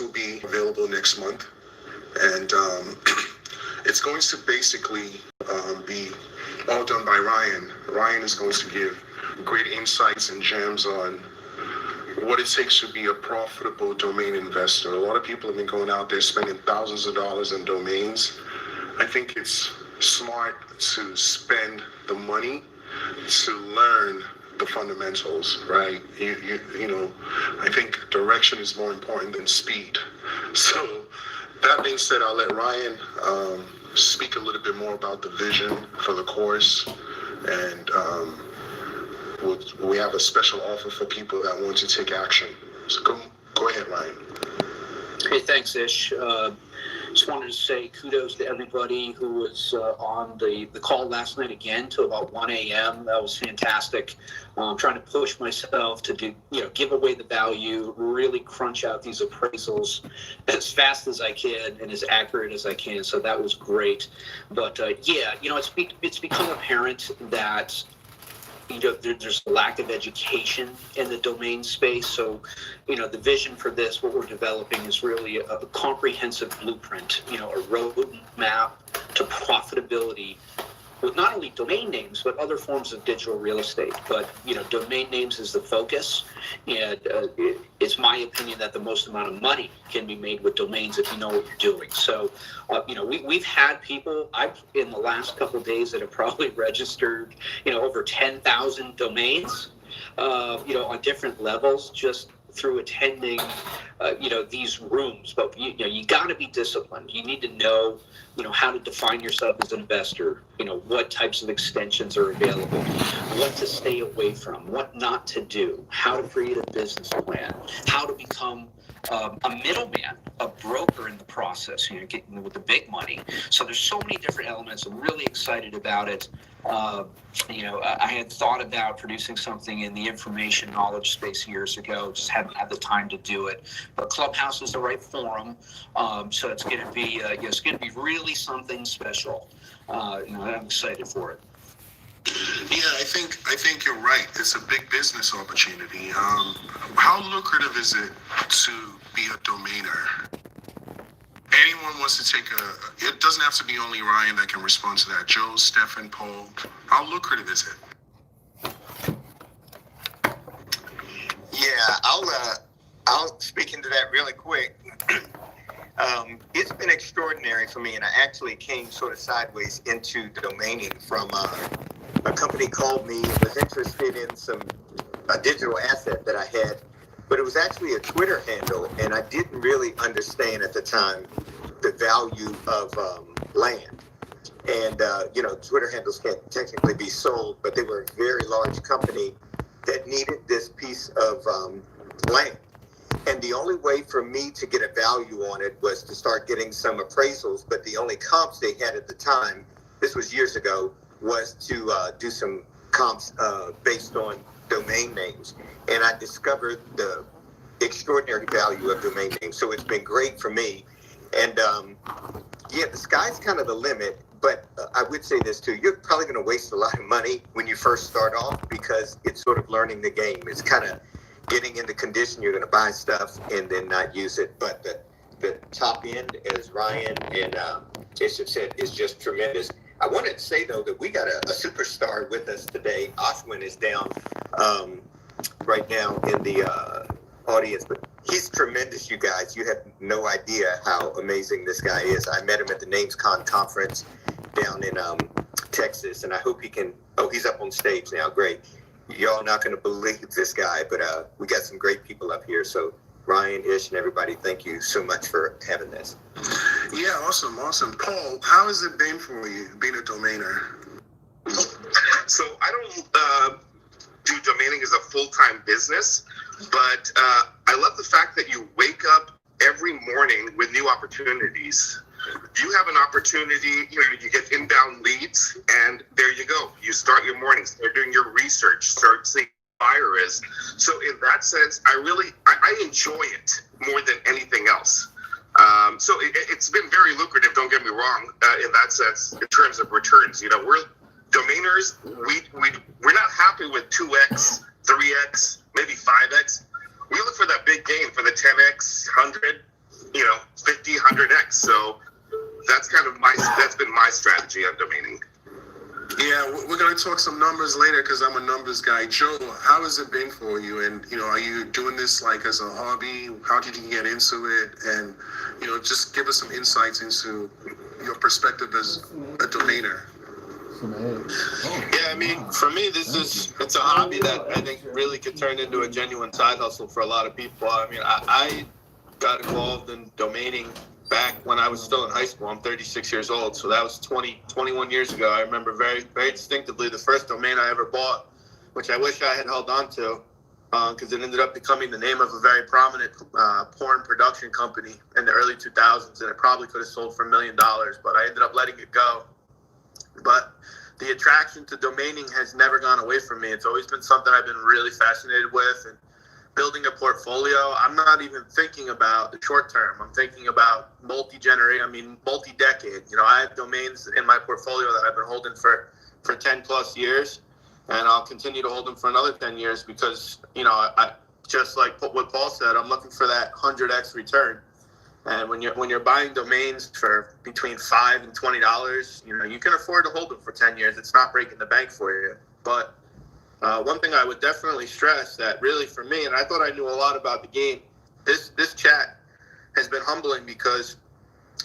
will be available next month, and it's going to basically be all done by Ryan. Ryan is going to give great insights and gems on what it takes to be a profitable domain investor. A lot of people have been going out there spending thousands of dollars on domains. I think it's smart to spend the money to learn the fundamentals, right? You know, I think direction is more important than speed. So that being said, I'll let Ryan speak a little bit more about the vision for the course, and we have a special offer for people that want to take action. So go ahead, Ryan. Hey, thanks, Ish. Just wanted to say kudos to everybody who was on the call last night again till about 1 a.m. That was fantastic. I'm trying to push myself to do, give away the value, really crunch out these appraisals as fast as I can and as accurate as I can. So that was great. But it's become apparent that there's a lack of education in the domain space. So, the vision for this, what we're developing is really a comprehensive blueprint, a roadmap to profitability with not only domain names, but other forms of digital real estate. But, domain names is the focus. And it's my opinion that the most amount of money can be made with domains if you know what you're doing. So, we've had people, in the last couple of days that have probably registered, over 10,000 domains, on different levels, just through attending, these rooms. But you got to be disciplined. You need to know, how to define yourself as an investor. What types of extensions are available, what to stay away from, what not to do, how to create a business plan, how to become a middleman, a broker in the process, getting with the big money. So there's so many different elements. I'm really excited about it. I had thought about producing something in the information knowledge space years ago, just hadn't had the time to do it. But Clubhouse is the right forum, so it's going to be really something special. I'm excited for it. Yeah, I think you're right. It's a big business opportunity. How lucrative is it to be a domainer? Anyone wants to take it doesn't have to be only Ryan that can respond to that. Joe, Stefan, Paul, how lucrative is it? Yeah, I'll speak into that really quick. It's been extraordinary for me, and I actually came sort of sideways into domaining from a company called me, was interested in a digital asset that I had, but it was actually a Twitter handle, and I didn't really understand at the time the value of land. And, Twitter handles can't technically be sold, but they were a very large company that needed this piece of land. And the only way for me to get a value on it was to start getting some appraisals, but the only comps they had at the time, this was years ago, was to do some comps based on domain names. And I discovered the extraordinary value of domain names. So it's been great for me. And the sky's kind of the limit, but I would say this too. You're probably going to waste a lot of money when you first start off because it's sort of learning the game. It's kind of getting in the condition you're going to buy stuff and then not use it. But the top end, as Ryan and Ish have said, is just tremendous. I wanted to say, though, that we got a superstar with us today. Ashwin is down right now in the audience, but he's tremendous, you guys. You have no idea how amazing this guy is. I met him at the NamesCon conference down in Texas, and I hope he can. Oh, he's up on stage now. Great. Y'all not going to believe this guy, but we got some great people up here. So Ryan, Ish, and everybody, thank you so much for having this. Yeah, awesome. Paul, how has it been for you being a domainer? So I don't do domaining as a full-time business, but I love the fact that you wake up every morning with new opportunities. You have an opportunity, you get inbound leads, and there you go. You start your morning, start doing your research, start seeing who the buyer is. So in that sense, I enjoy it more than anything else. So it's been very lucrative, don't get me wrong, in that sense, in terms of returns. We're domainers, we're not happy with 2x, 3x, maybe 5x. We look for that big gain for the 10x, 100, 50, 100x. So that's been my strategy on domaining. Yeah, we're going to talk some numbers later because I'm a numbers guy. Joe, how has it been for you? And, are you doing this like as a hobby? How did you get into it? And, just give us some insights into your perspective as a domainer. Yeah, I mean, for me, it's a hobby that I think really could turn into a genuine side hustle for a lot of people. I mean, I got involved in domaining back when I was still in high school. I'm 36 years old, so that was 21 years ago. I remember very, very distinctively the first domain I ever bought, which I wish I had held on to, because it ended up becoming the name of a very prominent porn production company in the early 2000s, and it probably could have sold for $1 million, but I ended up letting it go. But the attraction to domaining has never gone away from me. It's always been something I've been really fascinated with, and building a portfolio, I'm not even thinking about the short term. I'm thinking about multi-decade. I have domains in my portfolio that I've been holding for 10 plus years, and I'll continue to hold them for another 10 years because, I just like what Paul said, I'm looking for that 100x return. And when you're buying domains for between $5 and $20, you can afford to hold them for 10 years. It's not breaking the bank for you. But one thing I would definitely stress that really for me, and I thought I knew a lot about the game, this chat has been humbling because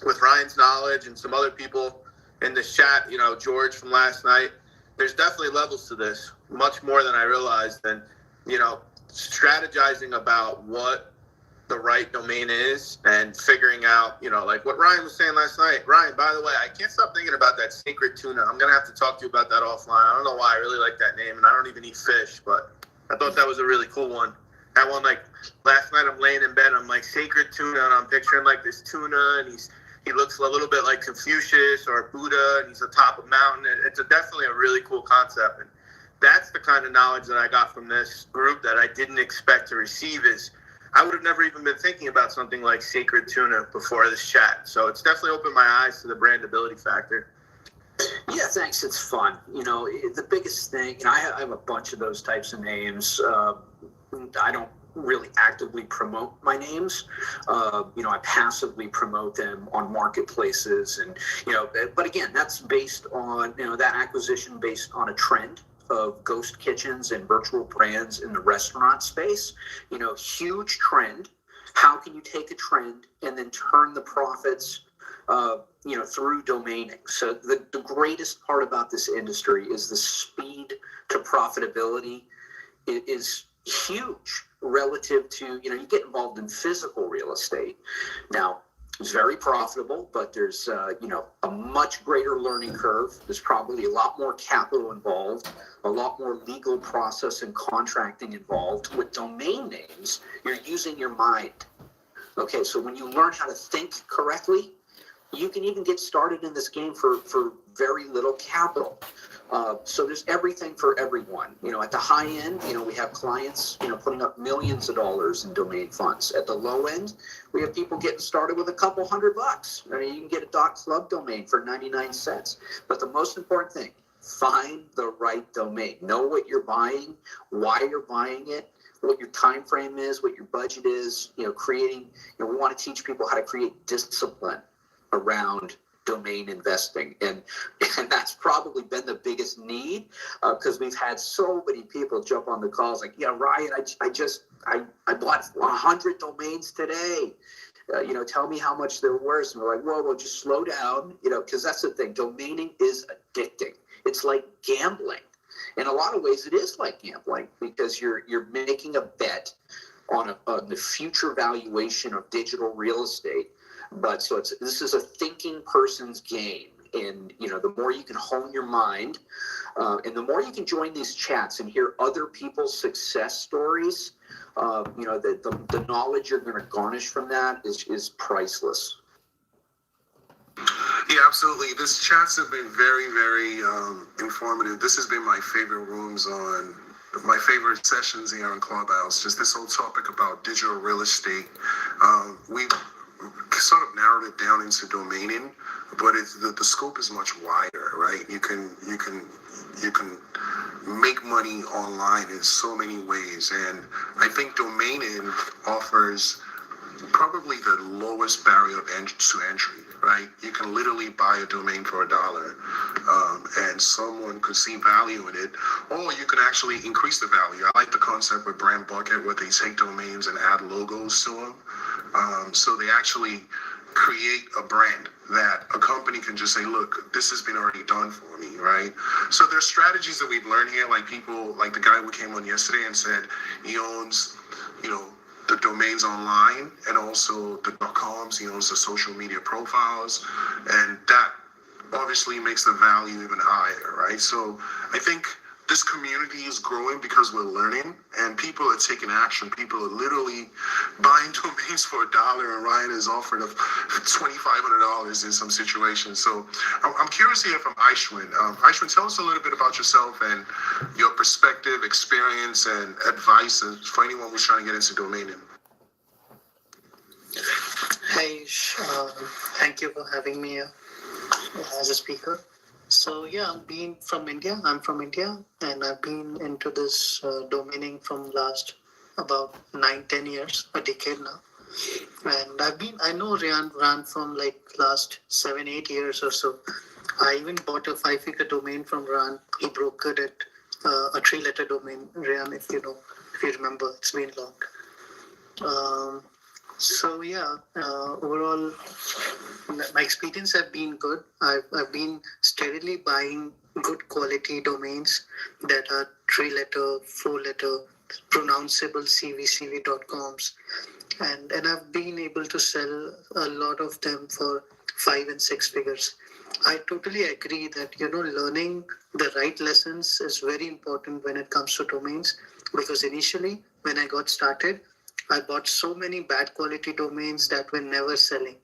with Ryan's knowledge and some other people in this chat, George from last night, there's definitely levels to this, much more than I realized. And, strategizing about what the right domain is and figuring out, like what Ryan was saying last night. Ryan, by the way, I can't stop thinking about that sacred tuna. I'm going to have to talk to you about that offline. I don't know why I really like that name, and I don't even eat fish, but I thought that was a really cool one. That one, like last night I'm laying in bed, I'm like sacred tuna, and I'm picturing like this tuna, and he looks a little bit like Confucius or Buddha, and he's atop a mountain. It's definitely a really cool concept, and that's the kind of knowledge that I got from this group that I didn't expect to receive. Is I would have never even been thinking about something like sacred tuna before this chat. So it's definitely opened my eyes to the brandability factor. Yeah, thanks. It's fun. The biggest thing, I have a bunch of those types of names. I don't really actively promote my names. I passively promote them on marketplaces, and but again, that's based on that acquisition based on a trend of ghost kitchens and virtual brands in the restaurant space. Huge trend. How can you take a trend and then turn the profits through domaining? So the greatest part about this industry is the speed to profitability is huge relative to, you get involved in physical real estate. Now, it's very profitable, but there's, a much greater learning curve. There's probably a lot more capital involved, a lot more legal process and contracting involved. With domain names, you're using your mind. Okay, so when you learn how to think correctly, you can even get started in this game for very little capital. So there's everything for everyone. At the high end, we have clients, putting up millions of dollars in domain funds. At the low end, we have people getting started with a couple $100. I mean, you can get a .club domain for 99 cents. But the most important thing, find the right domain. Know what you're buying, why you're buying it, what your time frame is, what your budget is. Creating. We want to teach people how to create discipline around domain investing, and that's probably been the biggest need, because we've had so many people jump on the calls like, yeah, Ryan, I bought 100 domains today. Tell me how much they're worth. And we're like, whoa, just slow down, because that's the thing. Domaining is addicting. It's like gambling. In a lot of ways, it is like gambling, because you're making a bet on the future valuation of digital real estate. But so this is a thinking person's game. And, the more you can hone your mind, and the more you can join these chats and hear other people's success stories, the knowledge you're going to garnish from that is priceless. Yeah, absolutely. These chats have been very, very informative. This has been my favorite my favorite sessions here on Clubhouse. Just this whole topic about digital real estate. We sort of narrowed it down into domaining, but the scope is much wider, right? You can make money online in so many ways, and I think domaining offers probably the lowest barrier to entry, right? You can literally buy a domain for $1, and someone could see value in it, or you can actually increase the value. I like the concept with Brand Bucket where they take domains and add logos to them. So they actually create a brand that a company can just say, look, this has been already done for me, right? So there's strategies that we've learned here, like people, like the guy who came on yesterday and said he owns, the domains online and also the .coms, he owns the social media profiles, and that obviously makes the value even higher, right? So I think this community is growing because we're learning and people are taking action. People are literally buying domains for $1, and Ryan is offered $2,500 in some situations. So I'm curious to hear from Aishwin. Aishwin, tell us a little bit about yourself and your perspective, experience, and advice for anyone who's trying to get into domaining. Hi, thank you for having me as a speaker. So yeah, I'm from India, and I've been into this domaining from last about 9-10 years, a decade now. And I know Ran from like last 7-8 years or so. I even bought a 5-figure domain from Ran. He brokered it, a 3-letter domain, Ran, if you remember, it's been long. So yeah, overall, my experience have been good. I've been steadily buying good quality domains that are 3-letter, 4-letter, pronounceable CVCV.coms, and I've been able to sell a lot of them for 5 and 6 figures. I totally agree that learning the right lessons is very important when it comes to domains, because initially when I got started, I bought so many bad quality domains that were never selling.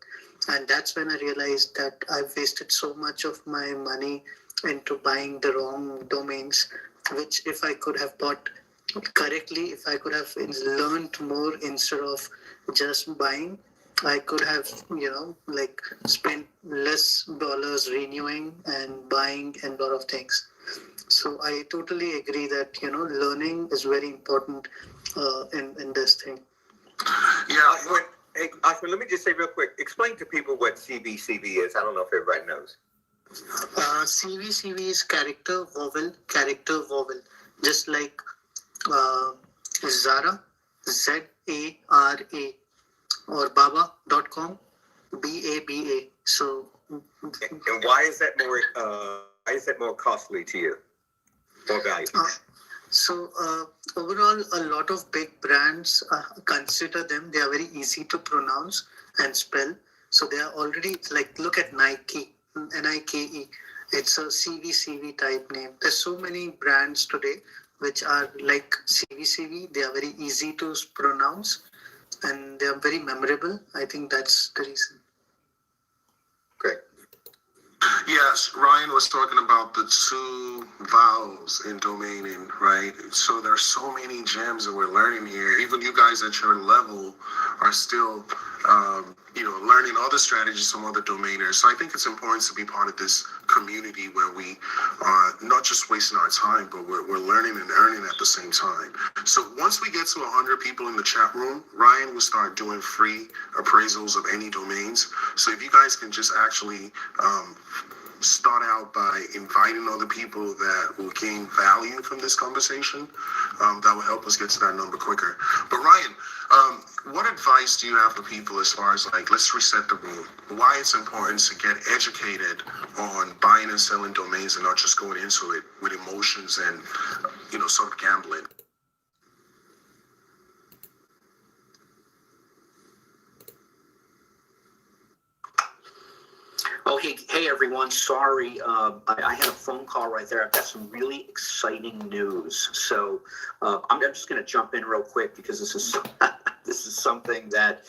And that's when I realized that I've wasted so much of my money into buying the wrong domains, which if I could have bought correctly, if I could have learned more instead of just buying, I could have, spent less dollars renewing and buying and a lot of things. So I totally agree that, learning is very important in this thing. Yeah, Ashwin, let me just say real quick. Explain to people what CVCV is. I don't know if everybody knows. CVCV is character vowel, just like Zara, ZARA, or Baba.com, BABA. So, and why is that more costly to you? More valuable? So overall, a lot of big brands consider them. They are very easy to pronounce and spell. So they are already look at Nike, Nike. It's a CVCV type name. There's so many brands today which are like CVCV. They are very easy to pronounce and they are very memorable. I think that's the reason. Great. Yes, Ryan was talking about the 2 vowels in domaining, right? So there's so many gems that we're learning here. Even you guys at your level are still, learning other strategies from other domainers. So I think it's important to be part of this community where we are not just wasting our time, but we're learning and earning at the same time. So once we get to 100 people in the chat room, Ryan will start doing free appraisals of any domains. So if you guys can just actually start out by inviting other people that will gain value from this conversation, that will help us get to that number quicker. But Ryan, what advice do you have for people as far as let's reset the room, why it's important to get educated on buying and selling domains and not just going into it with emotions and, sort of gambling? Oh, hey everyone. Sorry, I had a phone call right there. I've got some really exciting news. So I'm just going to jump in real quick because this is something that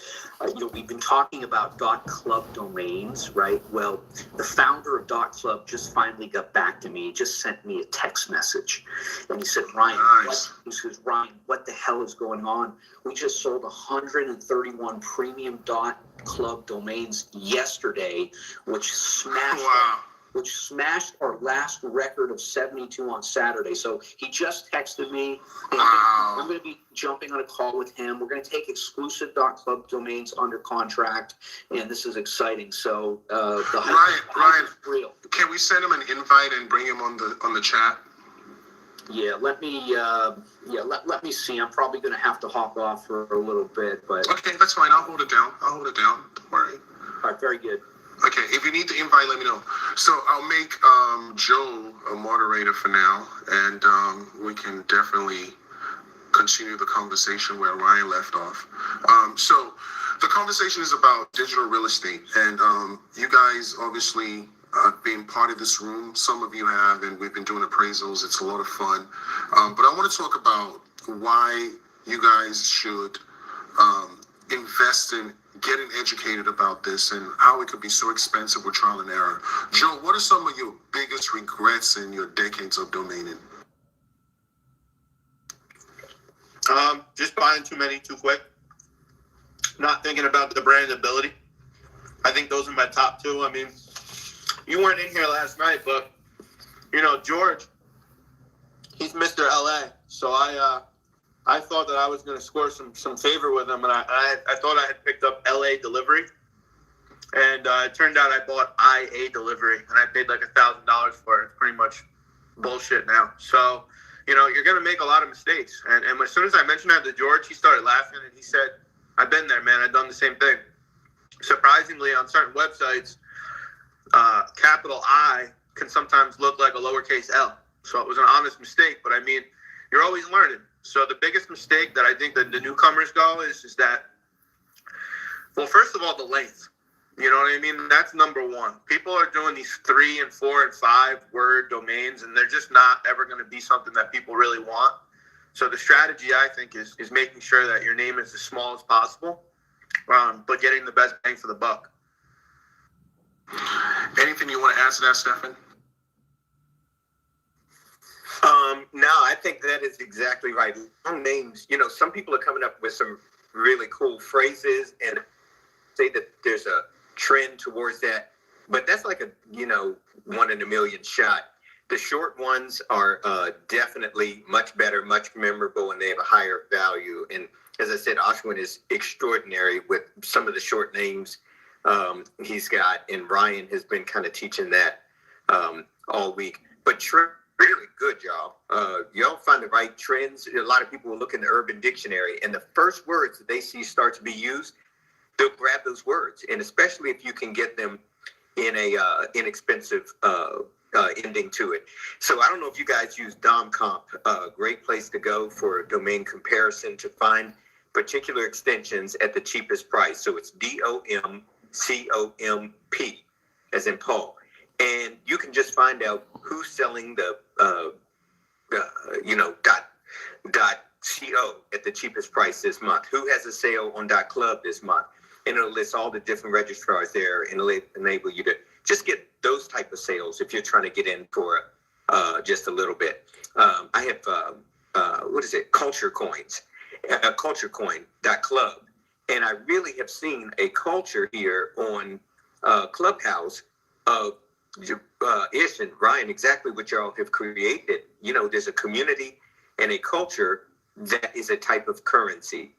we've been talking about .club domains, right? Well, the founder of .club just finally got back to me. He just sent me a text message, and he said, "Ryan, Ryan, what the hell is going on? We just sold 131 premium .club domains yesterday, which smashed which smashed our last record of 72 on Saturday. So he just texted me. And I'm going to be jumping on a call with him. We're going to take exclusive .club domains under contract, and this is exciting. So the hype is real. Can we send him an invite and bring him on the chat? Yeah, let me see. I'm probably going to have to hop off for a little bit, but Okay, that's fine. I'll hold it down. Don't worry. all right, very good. Okay, if you need the invite, let me know. So I'll make Joe a moderator for now, and we can definitely continue the conversation where Ryan left off. So the conversation is about digital real estate, and you guys obviously being part of this room. Some of you have, and we've been doing appraisals. It's a lot of fun. But I want to talk about why you guys should invest in getting educated about this and how it could be so expensive with trial and error. Joe, what are some of your biggest regrets in your decades of domaining? Just buying too many too quick. Not thinking about the brandability. I think those are my top two. I mean, you weren't in here last night, but George, he's Mr. LA. So I thought that I was going to score some favor with him, and I thought I had picked up LA delivery, and it turned out I bought IA delivery, and I paid like $1,000 for it. It's pretty much bullshit now. So you're going to make a lot of mistakes. And as soon as I mentioned that to George, he started laughing, and he said, I've been there, man. I've done the same thing. Surprisingly, on certain websites, capital I can sometimes look like a lowercase L. So it was an honest mistake, but I mean, you're always learning. So the biggest mistake that I think that the newcomers go is that, well, first of all, the length. You know what I mean? That's number one. People are doing these 3 and 4 and 5 word domains, and they're just not ever going to be something that people really want. So the strategy, I think, is making sure that your name is as small as possible, but getting the best bang for the buck. Anything you want to add to that, Stefan? No, I think that is exactly right. Long names, some people are coming up with some really cool phrases and say that there's a trend towards that, but that's like a 1 in a million shot. The short ones are definitely much better, much memorable, and they have a higher value. And as I said, Ashwin is extraordinary with some of the short names he's got, and Ryan has been kind of teaching that all week. But really good job. You don't find the right trends. A lot of people will look in the Urban Dictionary, and the first words that they see start to be used, they'll grab those words. And especially if you can get them in a inexpensive ending to it. So I don't know if you guys use DomComp, a great place to go for domain comparison to find particular extensions at the cheapest price. So it's DOMCOMP, as in Paul. And you can just find out who's selling the .co at the cheapest price this month, who has a sale on .club this month, and it'll list all the different registrars there, and it'll enable you to just get those type of sales if you're trying to get in for just a little bit. I have Culture Coins, culturecoin.club, and I really have seen a culture here on Clubhouse of Ish and Ryan, exactly what y'all have created. There's a community and a culture that is a type of currency,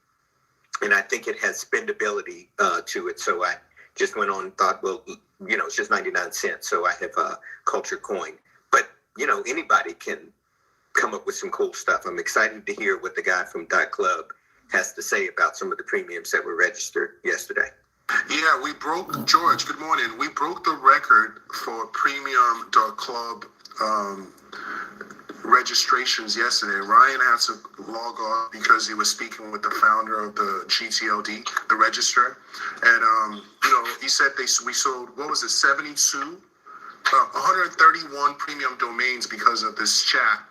and I think it has spendability to it. So I just went on and thought, well, it's just 99 cents. So I have a Culture Coin, but anybody can come up with some cool stuff. I'm excited to hear what the guy from .club has to say about some of the premiums that were registered yesterday. Yeah, George, good morning. We broke the record for premium.club registrations yesterday. Ryan had to log off because he was speaking with the founder of the GTLD, the register. And, he said we sold, 131 premium domains because of this chat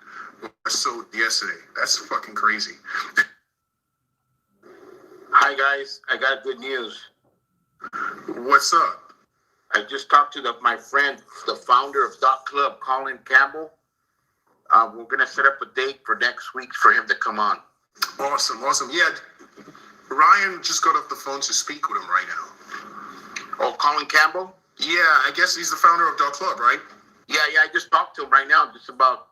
were sold yesterday. That's fucking crazy. Hi, guys. I got good news. What's up? I just talked to my friend, the founder of .club, Colin Campbell. We're going to set up a date for next week for him to come on. Awesome. Yeah, Ryan just got off the phone to speak with him right now. Oh, Colin Campbell? Yeah, Yeah, I guess he's the founder of .club, right? Yeah, I just talked to him right now, just about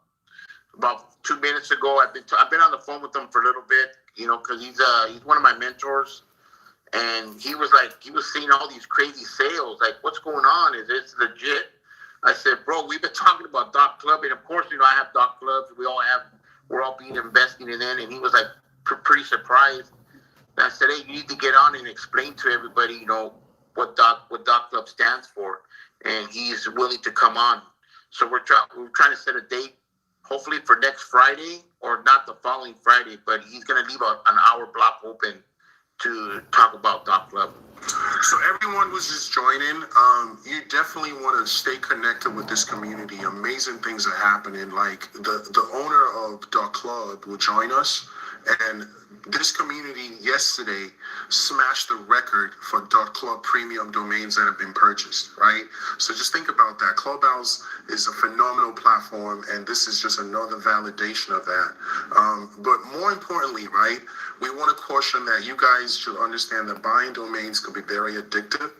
2 minutes ago. I've been on the phone with him for a little bit, because he's one of my mentors, and he was seeing all these crazy sales. Like, what's going on? Is this legit? I said, bro, we've been talking about Club, and of course, I have Clubs. We're all being invested in it, and he was like pretty surprised. And I said, hey, you need to get on and explain to everybody, what Club stands for, and he's willing to come on. So we're trying to set a date, hopefully for next Friday, or not the following Friday, but he's going to leave an hour block open to talk about Club. So everyone who's just joining, you definitely want to stay connected with this community. Amazing things are happening. Like the owner of Club will join us, and this community yesterday smashed the record for .club premium domains that have been purchased, right? So just think about that. Clubhouse is a phenomenal platform, and this is just another validation of that. But more importantly, right, we want to caution that you guys should understand that buying domains could be very addictive.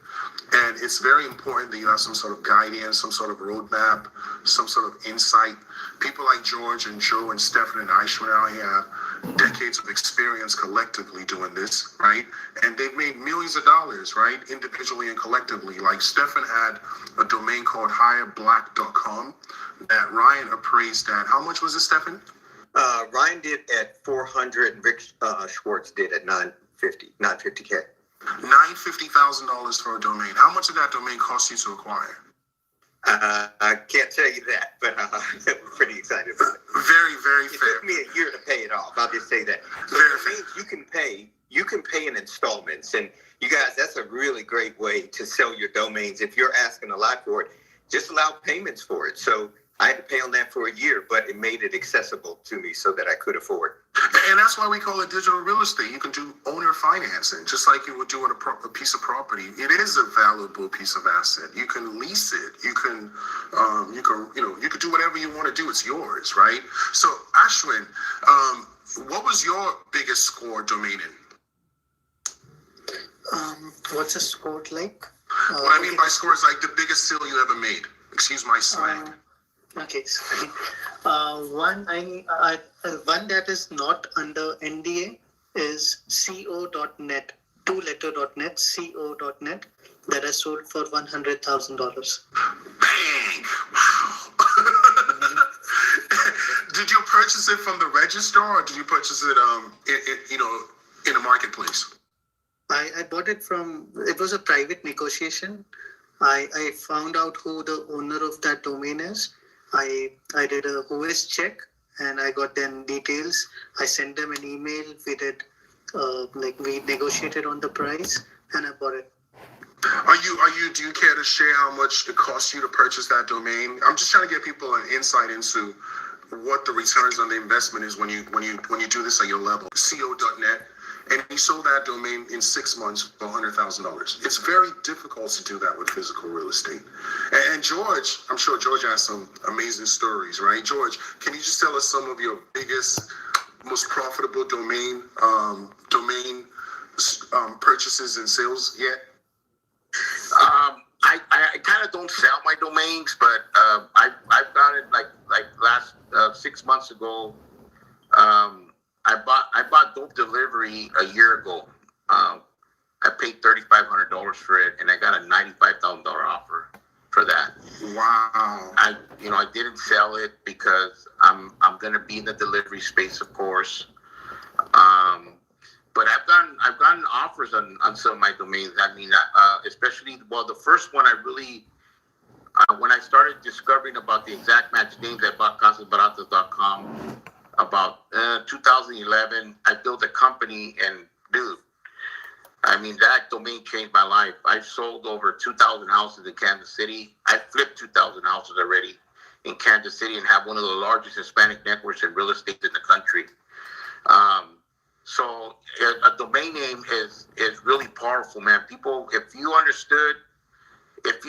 And it's very important that you have some sort of guidance, some sort of roadmap, some sort of insight. People like George and Joe and Stefan and Aishwin and I have decades of experience collectively doing this, right? And they've made millions of dollars, right? Individually and collectively. Like Stefan had a domain called hireblack.com that Ryan appraised at, how much was it, Stefan? Ryan did at 400 and Rick Schwartz did at 950K. $950,000 for a domain. How much did that domain cost you to acquire? I can't tell you that, but we're pretty excited about it. Very, very It fair. took me a year to pay it off. I'll just say that. So Very it means you can pay in installments. And you guys, that's a really great way to sell your domains. If you're asking a lot for it, just allow payments for it. So I had to pay on that for a year, but it made it accessible to me so that I could afford. And that's why we call it digital real estate. You can do owner financing, just like you would do on a piece of property. It is a valuable piece of asset. You can lease it. You can do whatever you want to do. It's yours, right? So, Ashwin, what was your biggest score domain in? What's a score like? What I mean by score is like the biggest sale you ever made. Excuse my slang. Okay, sorry. One one that is not under NDA is co.net, two-letter.net, co.net, that I sold for $100,000. Bang! Wow. Did you purchase it from the register, or did you purchase it in a marketplace? I bought it it was a private negotiation. I found out who the owner of that domain is. I did a whois check, and I got them details. I sent them an email. We did we negotiated on the price, and I bought it. Do you care to share how much it cost you to purchase that domain? I'm just trying to get people an insight into what the returns on the investment is when you do this at your level. Co.net, and he sold that domain in 6 months for $100,000. It's very difficult to do that with physical real estate. And George, I'm sure George has some amazing stories, right? George, can you just tell us some of your biggest, most profitable domain purchases and sales yet? I kind of don't sell my domains, but I've got it like last 6 months ago. I bought Dope Delivery a year ago. I paid $3,500 for it, and I got a $95,000 offer for that. Wow. I didn't sell it because I'm gonna be in the delivery space, of course. But I've gotten offers on some of my domains. I mean, especially the first one when I started discovering about the exact match names, I bought casasbaratas.com about 2011. I built a company, and dude, I mean, that domain changed my life. I sold over 2,000 houses in Kansas City. I flipped 2,000 houses already in Kansas City and have one of the largest Hispanic networks in real estate in the country. So a domain name is really powerful, man. People, if you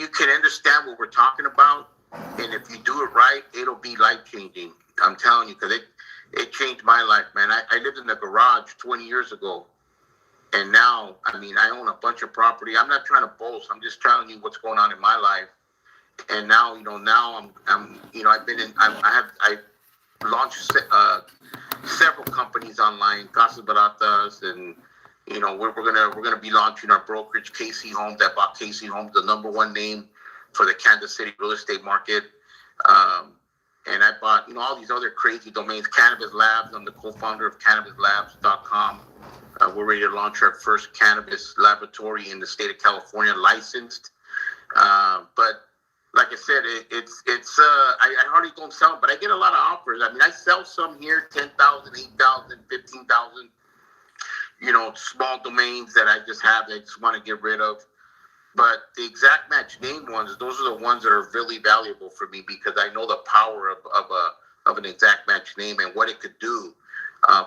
can understand what we're talking about, and if you do it right, it'll be life-changing. I'm telling you, because it changed my life, man. I lived in the garage 20 years ago, And now, I mean, I own a bunch of property. I'm not trying to boast. I'm just telling you what's going on in my life. And now, I've been in, I launched several companies online, Casas Baratas, and we're gonna be launching our brokerage, KC Homes. I bought KC Homes, the number one name for the Kansas City real estate market. And I bought all these other crazy domains. Cannabis Labs. I'm the co-founder of CannabisLabs.com. We're ready to launch our first cannabis laboratory in the state of California, licensed. But like I said, I hardly don't sell them, but I get a lot of offers. I mean, I sell some here, 10,000, 8,000, 15,000, small domains that I just have that I just want to get rid of. But the exact match name ones, those are the ones that are really valuable for me because I know the power of an exact match name and what it could do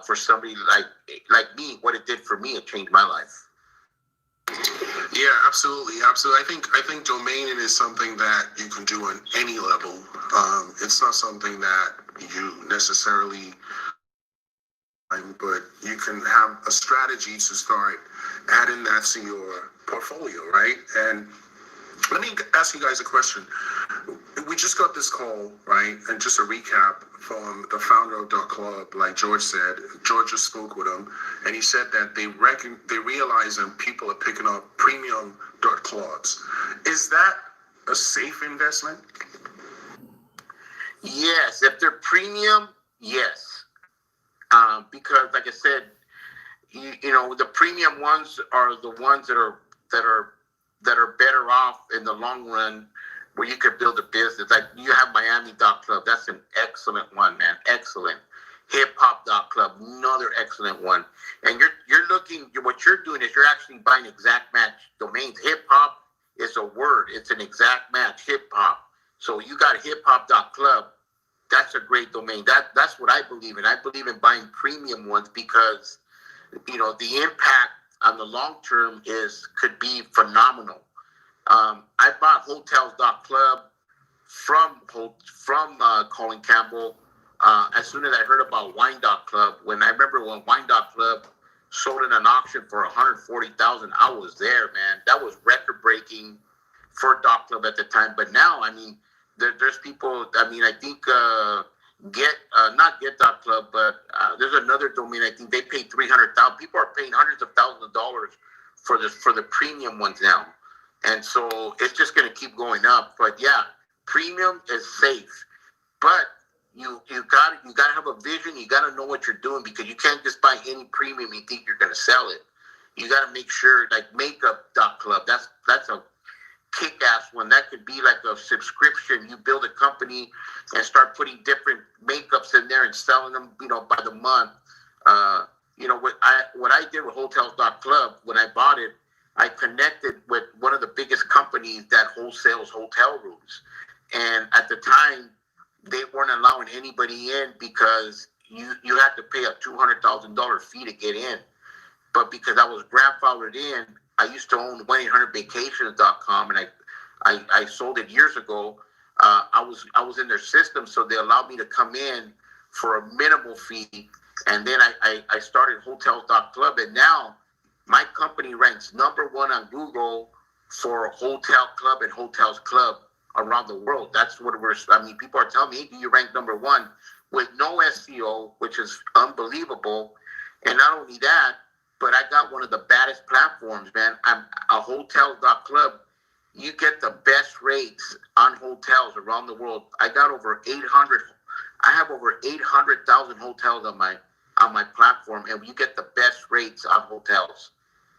for somebody like me. What it did for me, it changed my life. Yeah, absolutely. I think domaining is something that you can do on any level. It's not something that you necessarily, but you can have a strategy to start adding that to your portfolio, right? And let me ask you guys a question. We just got this call, right? And just a recap from the founder of .club, like George said. George just spoke with him, and he said that they realize that people are picking up premium .clubs. Is that a safe investment? Yes, if they're premium, yes. Because, like I said, the premium ones are the ones that are better off in the long run, where you could build a business. Like you have Miami.club, that's an excellent one, man, excellent. Hiphop.club, another excellent one. And you're looking, what you're doing is you're actually buying exact match domains. Hip hop is a word, it's an exact match, hip hop. So you got hiphop.club. That's a great domain. That's what I believe in. I believe in buying premium ones because the impact on the long term could be phenomenal. I bought hotels.club from Colin Campbell as soon as I heard about wine.club. I remember when wine.club sold in an auction for $140,000, I was there, man. That was record breaking for .club at the time. But now, I mean, there's people. I mean, I think not Get.club, but there's another domain. I think they paid $300,000. People are paying hundreds of thousands of dollars for the premium ones now, and so it's just going to keep going up. But yeah, premium is safe, but you got to have a vision. You got to know what you're doing because you can't just buy any premium and think you're going to sell it. You got to make sure, like Makeup.club. That's a kick-ass one. That could be like a subscription. You build a company and start putting different makeups in there and selling them, by the month. What I did with hotels.club, when I bought it, I connected with one of the biggest companies that wholesales hotel rooms. And at the time, they weren't allowing anybody in because you had to pay a $200,000 fee to get in. But because I was grandfathered in, I used to own 1-800vacations.com, and I sold it years ago. I was in their system, so they allowed me to come in for a minimal fee, and then I started hotels.club, and now my company ranks number one on Google for hotel club and hotels club around the world. That's what people are telling me, hey, do you rank number one with no SEO, which is unbelievable. And not only that, but I got one of the baddest platforms, man. I'm a hotels.club. You get the best rates on hotels around the world. I got over 800. I have over 800,000 hotels on my platform, and you get the best rates on hotels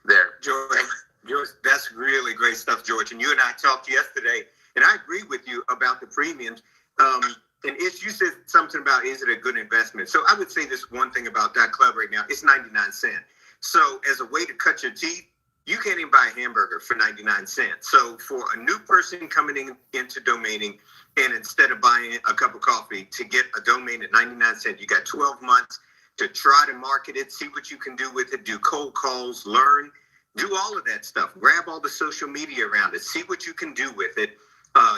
there. George, that's really great stuff, George. And you and I talked yesterday, and I agree with you about the premiums. And you said something about, is it a good investment? So I would say this one thing about .club right now, it's 99 cents. So as a way to cut your teeth, you can't even buy a hamburger for 99 cents. So for a new person coming into domaining, and instead of buying a cup of coffee, to get a domain at 99 cents, you got 12 months to try to market it, see what you can do with it, do cold calls, learn, do all of that stuff. Grab all the social media around it, see what you can do with it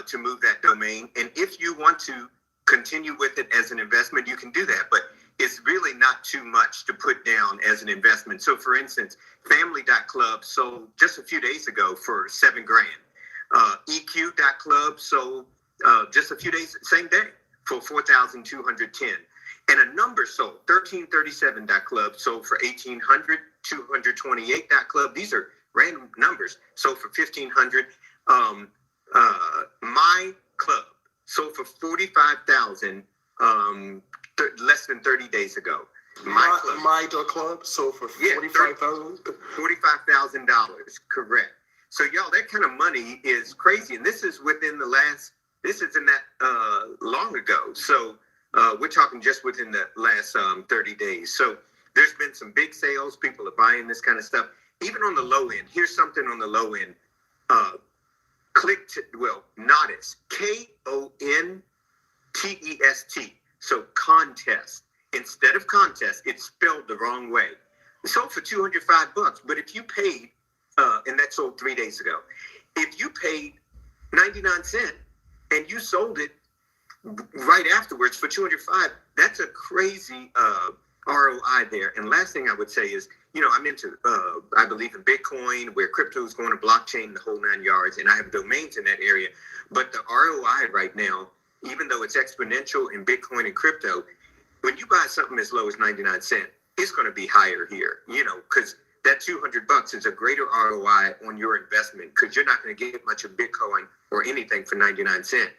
to move that domain. And if you want to continue with it as an investment, you can do that. But is really not too much to put down as an investment. So for instance, family.club sold just a few days ago for $7,000. EQ.club sold just a few days, same day, for 4,210. And a number sold, 1337.club sold for 1,800, 228.club. These are random numbers, sold for 1,500. My club sold for 45,000 less than 30 days ago. My club sold for $45,000. $45,000, correct. So y'all, that kind of money is crazy, and this is within the last. This isn't that long ago. So we're talking just within the last 30 days. So there's been some big sales. People are buying this kind of stuff. Even on the low end. Here's something on the low end. Nodist. Kontest. So contest. Instead of contest, it's spelled the wrong way. It sold for $205, but if you paid, and that sold 3 days ago, if you paid 99 cents and you sold it right afterwards for 205, that's a crazy ROI there. And last thing I would say is, I'm into, I believe in Bitcoin, where crypto is going to blockchain, the whole 9 yards, and I have domains in that area. But the ROI right now, even though it's exponential in Bitcoin and crypto, when you buy something as low as 99 cents, it's going to be higher here, because that $200 is a greater ROI on your investment, because you're not going to get much of Bitcoin or anything for 99 cents.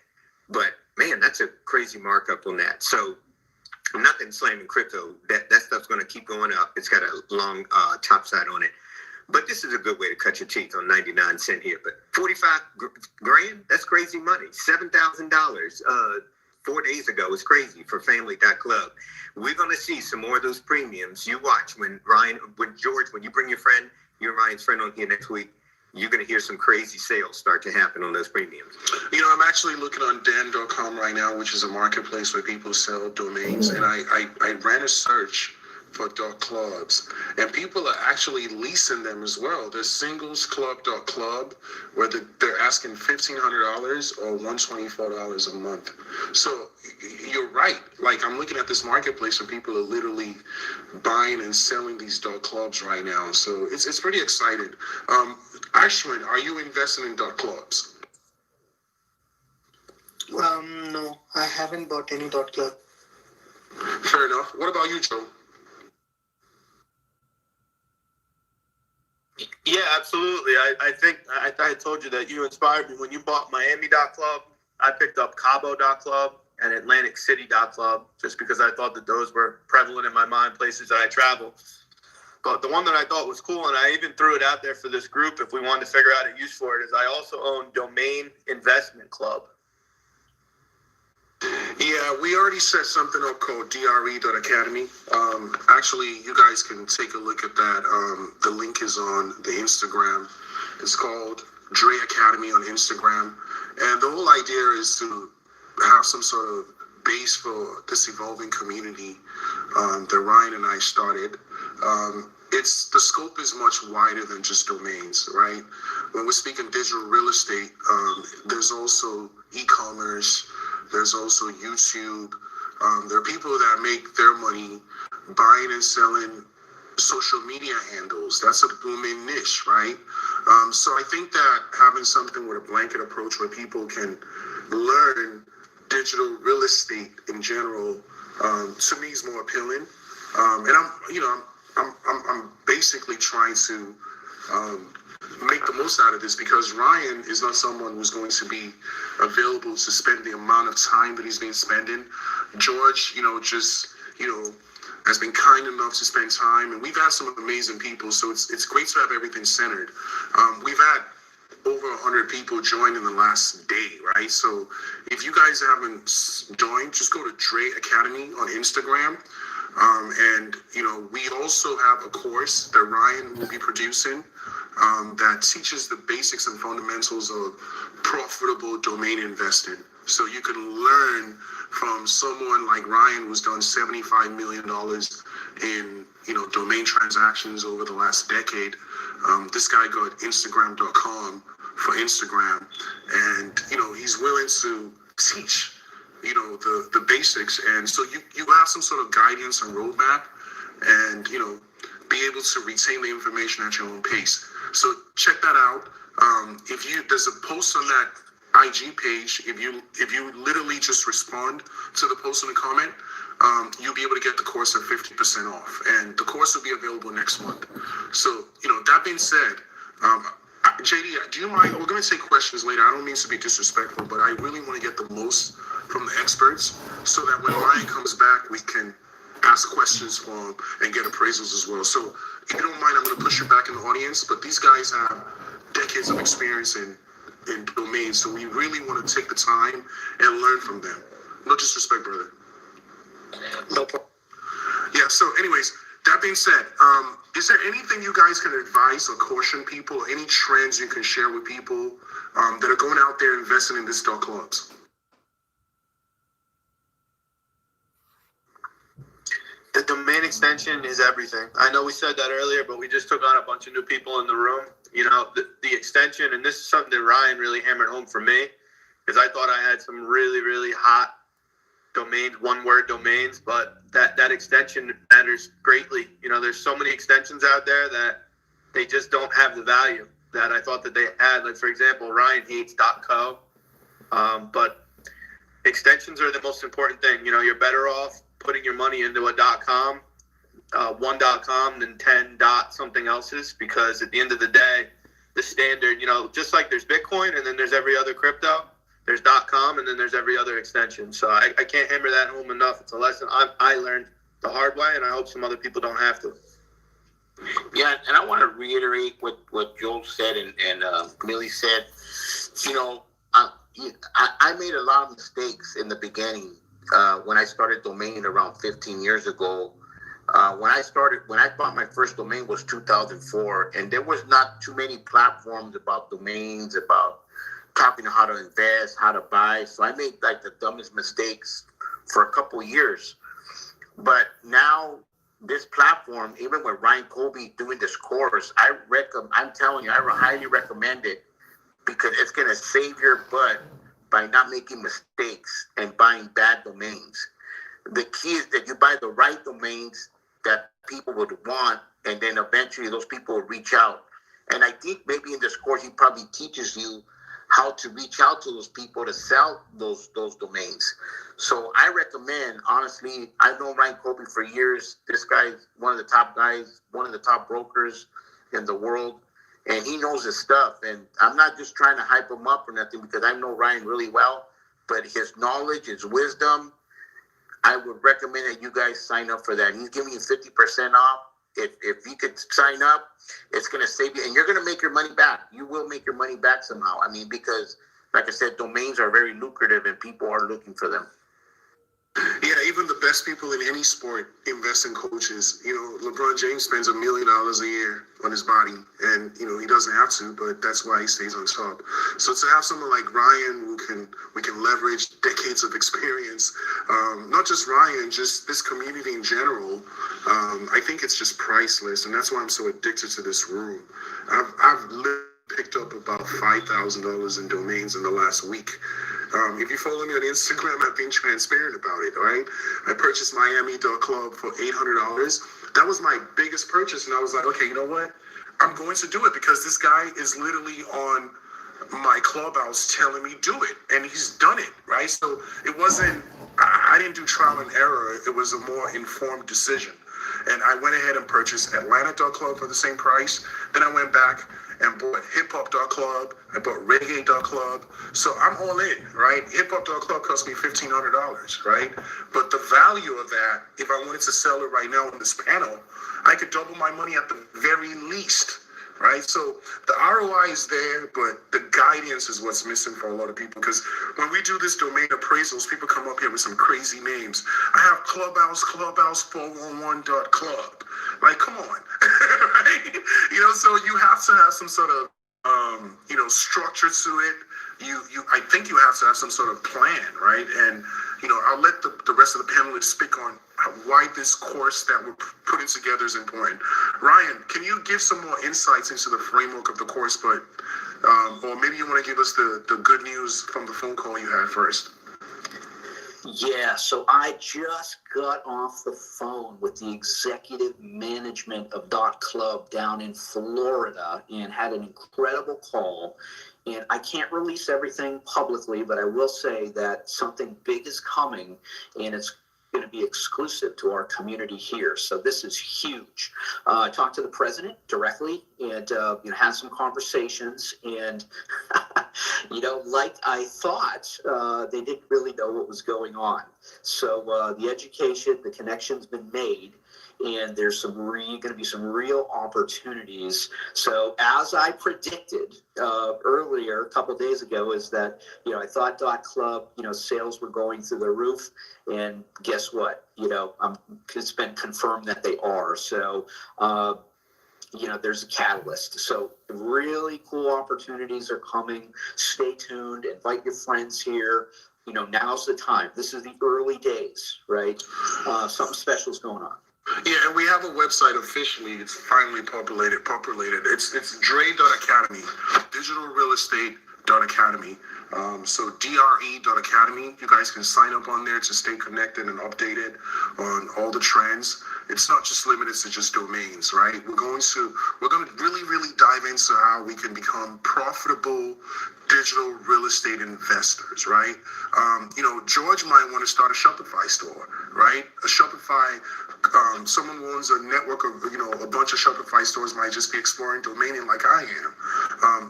But man, that's a crazy markup on that. So nothing slamming crypto. That stuff's going to keep going up. It's got a long top side on it. But this is a good way to cut your teeth on 99 cents here. But 45 grand, that's crazy money. $7,000 4 days ago is crazy for family.club. We're going to see some more of those premiums. You watch when George, when you bring your friend, you and Ryan's friend on here next week, you're going to hear some crazy sales start to happen on those premiums. I'm actually looking on Dan.com right now, which is a marketplace where people sell domains. And I ran a search for .clubs, and people are actually leasing them as well. There's singlesclub.club, where they're asking $1,500 or $124 a month. So you're right. Like, I'm looking at this marketplace where people are literally buying and selling these .clubs right now. So it's pretty exciting. Ashwin, are you investing in .clubs? No, I haven't bought any .club. Fair enough. What about you, Joe? Yeah, absolutely. I think I told you that you inspired me when you bought Miami.club. I picked up Cabo.club and Atlantic City.club just because I thought that those were prevalent in my mind, places that I travel. But the one that I thought was cool, and I even threw it out there for this group if we wanted to figure out a use for it, is I also own Domain Investment Club. Yeah, we already set something up called DRE.academy. Actually, you guys can take a look at that. The link is on the Instagram. It's called Dre Academy on Instagram. And the whole idea is to have some sort of base for this evolving community that Ryan and I started. The scope is much wider than just domains, right? When we're speaking digital real estate, there's also e-commerce. There's also YouTube. There are people that make their money buying and selling social media handles. That's a booming niche, right? So I think that having something with a blanket approach where people can learn digital real estate in general, to me is more appealing. And I'm basically trying to make the most out of this, because Ryan is not someone who's going to be available to spend the amount of time that he's been spending. George, has been kind enough to spend time, and we've had some amazing people, so it's great to have everything centered. We've had over 100 people join in the last day, right? So if you guys haven't joined, just go to Dre Academy on Instagram. And we also have a course that Ryan will be producing that teaches the basics and fundamentals of profitable domain investing. So you can learn from someone like Ryan, who's done $75 million in domain transactions over the last decade. This guy got Instagram.com for Instagram, and he's willing to teach the basics. And so you have some sort of guidance and roadmap, and be able to retain the information at your own pace. So check that out. There's a post on that IG page. If you literally just respond to the post in the comment, you'll be able to get the course at 50% off, and the course will be available next month. So that being said, JD, do you mind? We're going to take questions later. I don't mean to be disrespectful, but I really want to get the most from the experts, so that when Ryan comes back, we can ask questions for him and get appraisals as well. So if you don't mind, I'm going to push you back in the audience, but these guys have decades of experience in domains, so we really want to take the time and learn from them. No disrespect, brother. No problem. Yeah, so anyways, that being said, is there anything you guys can advise or caution people, or any trends you can share with people that are going out there investing in these stock clubs? The domain extension is everything. I know we said that earlier, but we just took on a bunch of new people in the room. The extension, and this is something that Ryan really hammered home for me, because I thought I had some really, really hot domains, one-word domains, but that extension matters greatly. There's so many extensions out there that they just don't have the value that I thought that they had. Like, for example, Ryan hates .co, but extensions are the most important thing. You're better off putting your money into a .com, one .com than 10 something else's, because at the end of the day, the standard, just like there's Bitcoin and then there's every other crypto, there's .com and then there's every other extension. So I can't hammer that home enough. It's a lesson I learned the hard way, and I hope some other people don't have to. Yeah, and I want to reiterate what Joel said and Millie said. I made a lot of mistakes in the beginning when I started domaining around 15 years ago. When I bought my first domain was 2004, and there was not too many platforms about domains, about talking how to invest, how to buy. So I made like the dumbest mistakes for a couple years. But now this platform, even with Ryan Colby doing this course, I'm telling you, I highly recommend it, because it's going to save your butt by not making mistakes and buying bad domains. The key is that you buy the right domains that people would want, and then eventually those people will reach out. And I think maybe in this course, he probably teaches you how to reach out to those people to sell those domains. So I recommend, honestly, I've known Ryan Colby for years. This guy is one of the top guys, one of the top brokers in the world, and he knows his stuff. And I'm not just trying to hype him up or nothing, because I know Ryan really well, but his knowledge, his wisdom, I would recommend that you guys sign up for that. He's giving you 50% off. If you could sign up, it's going to save you, and you're going to make your money back. You will make your money back somehow. I mean, because, like I said, domains are very lucrative, and people are looking for them. Yeah, even the best people in any sport invest in coaches. LeBron James spends $1 million a year on his body, and he doesn't have to, but that's why he stays on top. So to have someone like Ryan, we can leverage decades of experience, not just Ryan, just this community in general. I think it's just priceless, and that's why I'm so addicted to this room. I've literally picked up about $5,000 in domains in the last week. If you follow me on Instagram, I've been transparent about it, right? I purchased Miami.club for $800. That was my biggest purchase, and I was like, okay, you know what? I'm going to do it, because this guy is literally on my clubhouse telling me do it, and he's done it, right? So it wasn't, I didn't do trial and error. It was a more informed decision. And I went ahead and purchased Atlanta.club for the same price. Then I went back and bought hiphop.club. I bought reggae.club. So I'm all in, right? Hiphop.club cost me $1,500, right? But the value of that, if I wanted to sell it right now on this panel, I could double my money at the very least, right? So the ROI is there, but the guidance is what's missing for a lot of people. Because when we do this domain appraisals, people come up here with some crazy names. I have clubhouse411.club. Like, come on, right? So you have to have some sort of, structure to it. I think you have to have some sort of plan, right? And, I'll let the rest of the panelists speak on why this course that we're putting together is important. Ryan, can you give some more insights into the framework of the course, but, or maybe you want to give us the good news from the phone call you had first? Yeah, so I just got off the phone with the executive management of .club down in Florida and had an incredible call. And I can't release everything publicly, but I will say that something big is coming, and it's going to be exclusive to our community here. So this is huge. I talked to the president directly and had some conversations, and like I thought, they didn't really know what was going on. So the education, the connection's been made, and there's going to be some real opportunities. So as I predicted earlier, a couple of days ago, is that I thought .club sales were going through the roof, and guess what? It's been confirmed that they are. So there's a catalyst. So really cool opportunities are coming. Stay tuned. Invite your friends here. Now's the time. This is the early days, right? Something special is going on. Yeah, and we have a website officially. It's finally populated. It's Dre.academy, digital real estate.academy. So DRE.academy. You guys can sign up on there to stay connected and updated on all the trends. It's not just limited to just domains, right? We're going to really, really dive into how we can become profitable digital real estate investors, right? George might want to start a Shopify store, right? A Shopify, someone who owns a network of, a bunch of Shopify stores might just be exploring domaining like I am.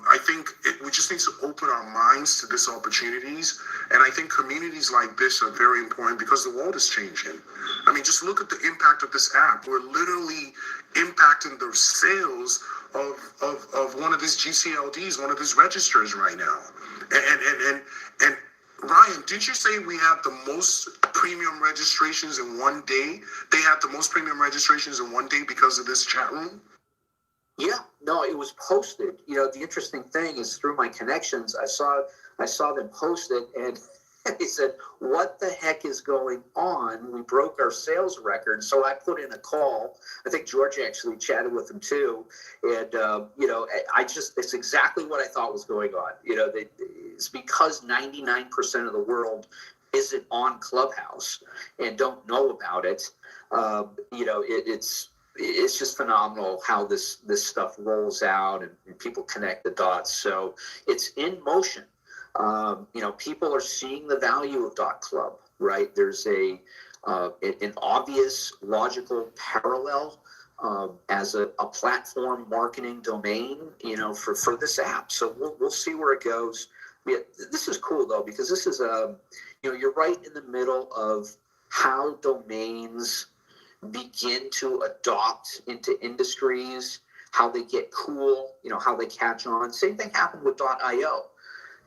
I think we just need to open our minds to these opportunities. And I think communities like this are very important because the world is changing. I mean, just look at the impact of this app. We're literally impacting the sales of one of these GCLDs, one of these registers right now. And Ryan, did you say we have the most premium registrations in one day? They had the most premium registrations in one day because of this chat room? Yeah, no, it was posted. The interesting thing is through my connections, I saw them post it, and they said, what the heck is going on? We broke our sales record. So I put in a call. I think George actually chatted with them too. And, it's exactly what I thought was going on. It's because 99% of the world isn't on Clubhouse and don't know about it. It's just phenomenal how this stuff rolls out and people connect the dots. So it's in motion. People are seeing the value of .club, right? There's an obvious logical parallel as a platform marketing domain, for this app. So we'll see where it goes. Yeah, this is cool though, because this is you're right in the middle of how domains begin to adopt into industries, how they get cool, how they catch on. Same thing happened with .io.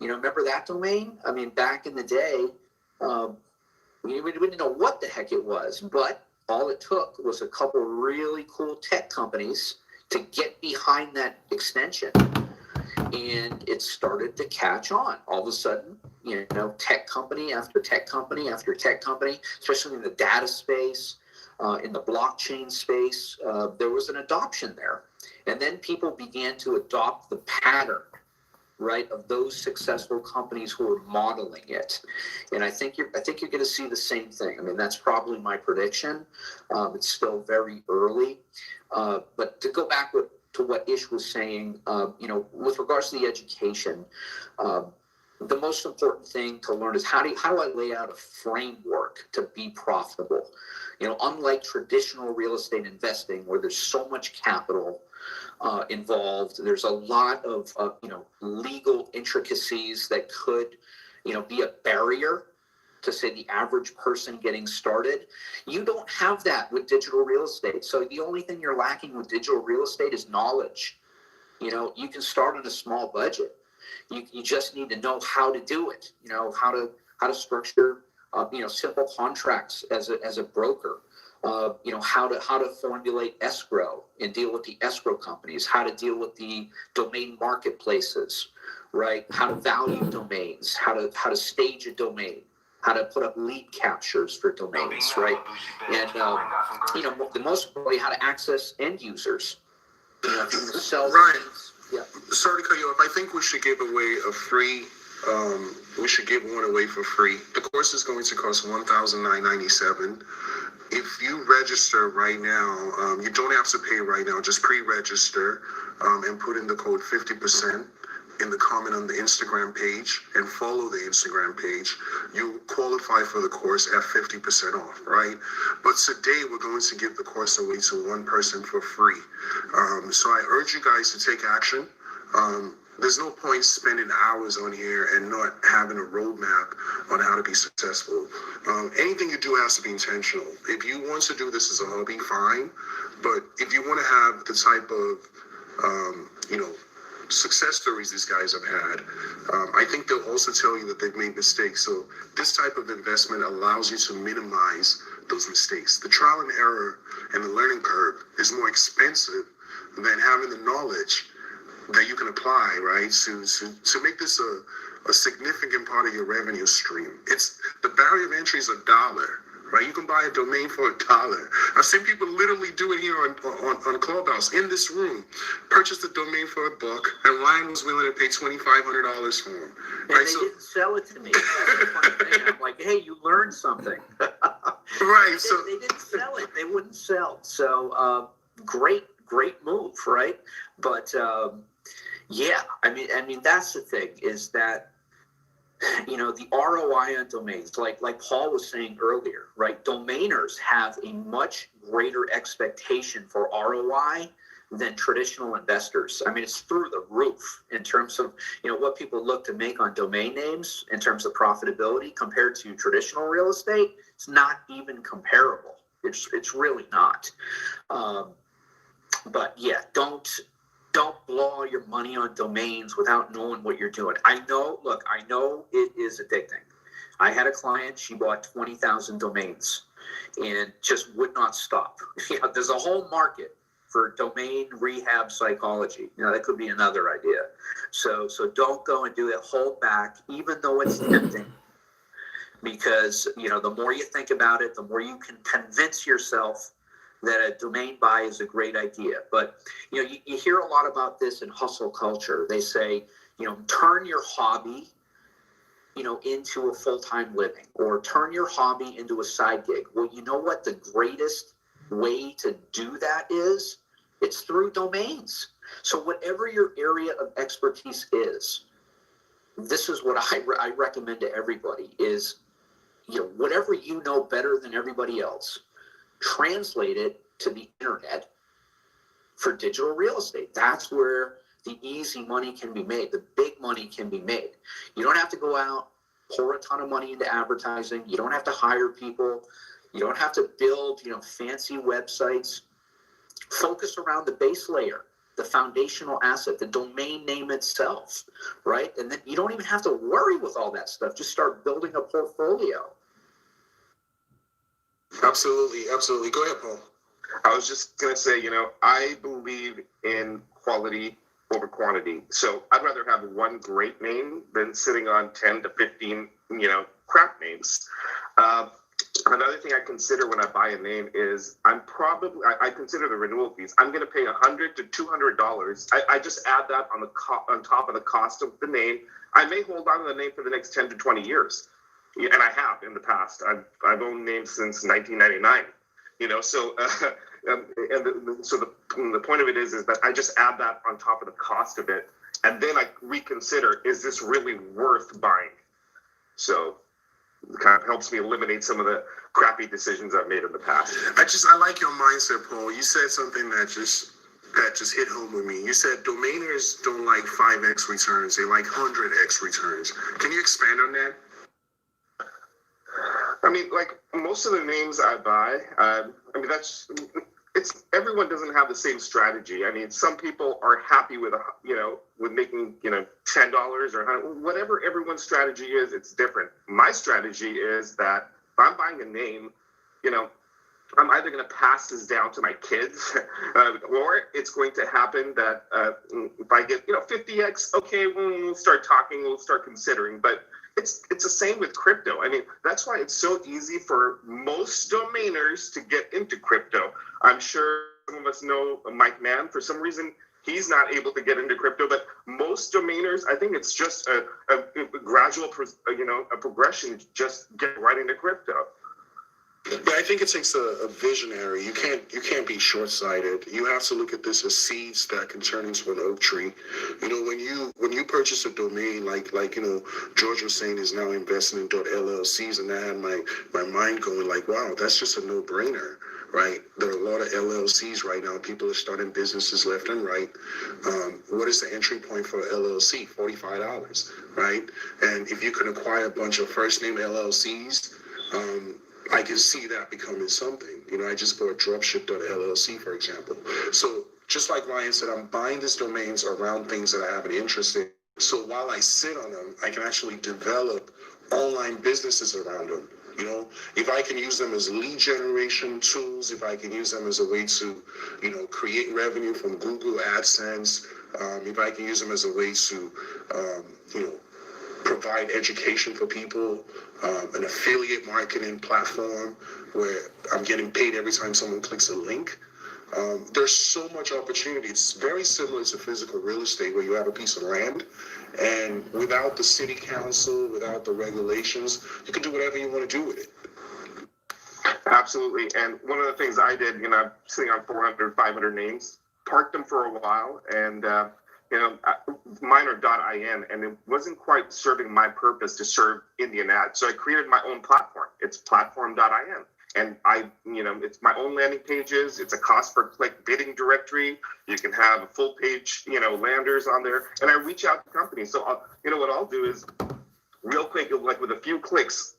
Remember that domain? I mean, back in the day, we didn't know what the heck it was, but all it took was a couple really cool tech companies to get behind that extension, and it started to catch on. All of a sudden, tech company after tech company after tech company, especially in the data space, in the blockchain space, there was an adoption there. And then people began to adopt the pattern, right, of those successful companies who are modeling it. And I think you're going to see the same thing. I mean, that's probably my prediction. It's still very early. But to go back to what Ish was saying, with regards to the education, the most important thing to learn is how do I lay out a framework to be profitable? Unlike traditional real estate investing, where there's so much capital involved, there's a lot of legal intricacies that could be a barrier to, say, the average person getting started. You don't have that with digital real estate. So the only thing you're lacking with digital real estate is knowledge. You can start on a small budget. You just need to know how to do it. How to structure simple contracts as a broker. How to formulate escrow and deal with the escrow companies, how to deal with the domain marketplaces, right? How to value domains, how to stage a domain, how to put up lead captures for domains, right? And the most importantly, how to access end users. If you sell Ryan, yeah. Sorry to cut you off. I think we should give away a free we should give one away for free. The course is going to cost $1,997. If you register right now, you don't have to pay right now. Just pre-register and put in the code 50% in the comment on the Instagram page and follow the Instagram page. You qualify for the course at 50% off, right? But today we're going to give the course away to one person for free. So I urge you guys to take action. There's no point spending hours on here and not having a roadmap on how to be successful. Anything you do has to be intentional. If you want to do this as a hobby, fine. But if you want to have the type of, success stories these guys have had, I think they'll also tell you that they've made mistakes. So this type of investment allows you to minimize those mistakes. The trial and error and the learning curve is more expensive than having the knowledge that you can apply, right, to make this a significant part of your revenue stream. It's the barrier of entry is $1, right? You can buy a domain for $1. I've seen people literally do it here on Clubhouse in this room. Purchase the domain for $1, and Ryan was willing to pay $2,500 for them. And right? They didn't sell it to me. That's the funny thing. I'm like, hey, you learned something. Right. They didn't sell it. They wouldn't sell. So great move, right? But yeah, I mean that's the thing, is that the ROI on domains, like Paul was saying earlier, right? Domainers have a much greater expectation for ROI than traditional investors. I mean, it's through the roof in terms of what people look to make on domain names in terms of profitability compared to traditional real estate. It's not even comparable. It's really not. But yeah, don't blow all your money on domains without knowing what you're doing. I know it is addicting. I had a client, she bought 20,000 domains and just would not stop. There's a whole market for domain rehab psychology. That could be another idea. So don't go and do it. Hold back, even though it's tempting. Because, the more you think about it, the more you can convince yourself that a domain buy is a great idea. But, you hear a lot about this in hustle culture. They say, turn your hobby, into a full-time living, or turn your hobby into a side gig. Well, you know what the greatest way to do that is? It's through domains. So whatever your area of expertise is, this is what I recommend to everybody is, whatever you know better than everybody else, translate it to the internet for digital real estate. That's where the easy money can be made. The big money can be made. You don't have to go out, pour a ton of money into advertising. You don't have to hire people. You don't have to build, fancy websites. Focus around the base layer, the foundational asset, the domain name itself, right? And then you don't even have to worry with all that stuff. Just start building a portfolio. Absolutely. Go ahead, Paul. I was just going to say, I believe in quality over quantity. So I'd rather have one great name than sitting on 10 to 15, crap names. Another thing I consider when I buy a name is I consider the renewal fees. I'm going to pay $100 to $200. I just add that on top of the cost of the name. I may hold on to the name for the next 10 to 20 years. And I have in the past. I've owned names since 1999. So the point of it is that I just add that on top of the cost of it, and then I reconsider: is this really worth buying? So it kind of helps me eliminate some of the crappy decisions I've made in the past. I like your mindset, Paul. You said something that just hit home with me. You said domainers don't like 5x returns; they like 100x returns. Can you expand on that? I mean, like most of the names I buy, everyone doesn't have the same strategy. I mean, some people are happy with making, $10 or whatever everyone's strategy is, it's different. My strategy is that if I'm buying a name, I'm either going to pass this down to my kids, or it's going to happen that if I get, 50x, okay, we'll start talking, we'll start considering. But it's the same with crypto. I mean, that's why it's so easy for most domainers to get into crypto. I'm sure some of us know Mike Mann. For some reason, he's not able to get into crypto. But most domainers, I think it's just a gradual, a progression. Just get right into crypto. But I think it takes a visionary. You can't be short-sighted. You have to look at this as seeds that can turn into an oak tree. You know, when you purchase a domain, like George was saying, is now investing in .llcs, and that had my mind going like, wow, that's just a no-brainer, right? There are a lot of LLCs right now. People are starting businesses left and right. What is the entry point for an LLC? $45, right? And if you can acquire a bunch of first-name LLCs, I can see that becoming something. You know, I just bought dropship.llc, for example. So just like Ryan said, I'm buying these domains around things that I have an interest in. So while I sit on them, I can actually develop online businesses around them. You know, if I can use them as lead generation tools, if I can use them as a way to, create revenue from Google AdSense, if I can use them as a way to, provide education for people, an affiliate marketing platform where I'm getting paid every time someone clicks a link. There's so much opportunity. It's very similar to physical real estate where you have a piece of land, and without the city council, without the regulations, you can do whatever you want to do with it. Absolutely. And one of the things I did, I'm sitting on 400, 500 names, parked them for a while, and mine are .in, and it wasn't quite serving my purpose to serve Indian ads. So I created my own platform. It's platform.in. And it's my own landing pages. It's a cost per click bidding directory. You can have a full page, landers on there. And I reach out to companies. So what I'll do is real quick, like with a few clicks,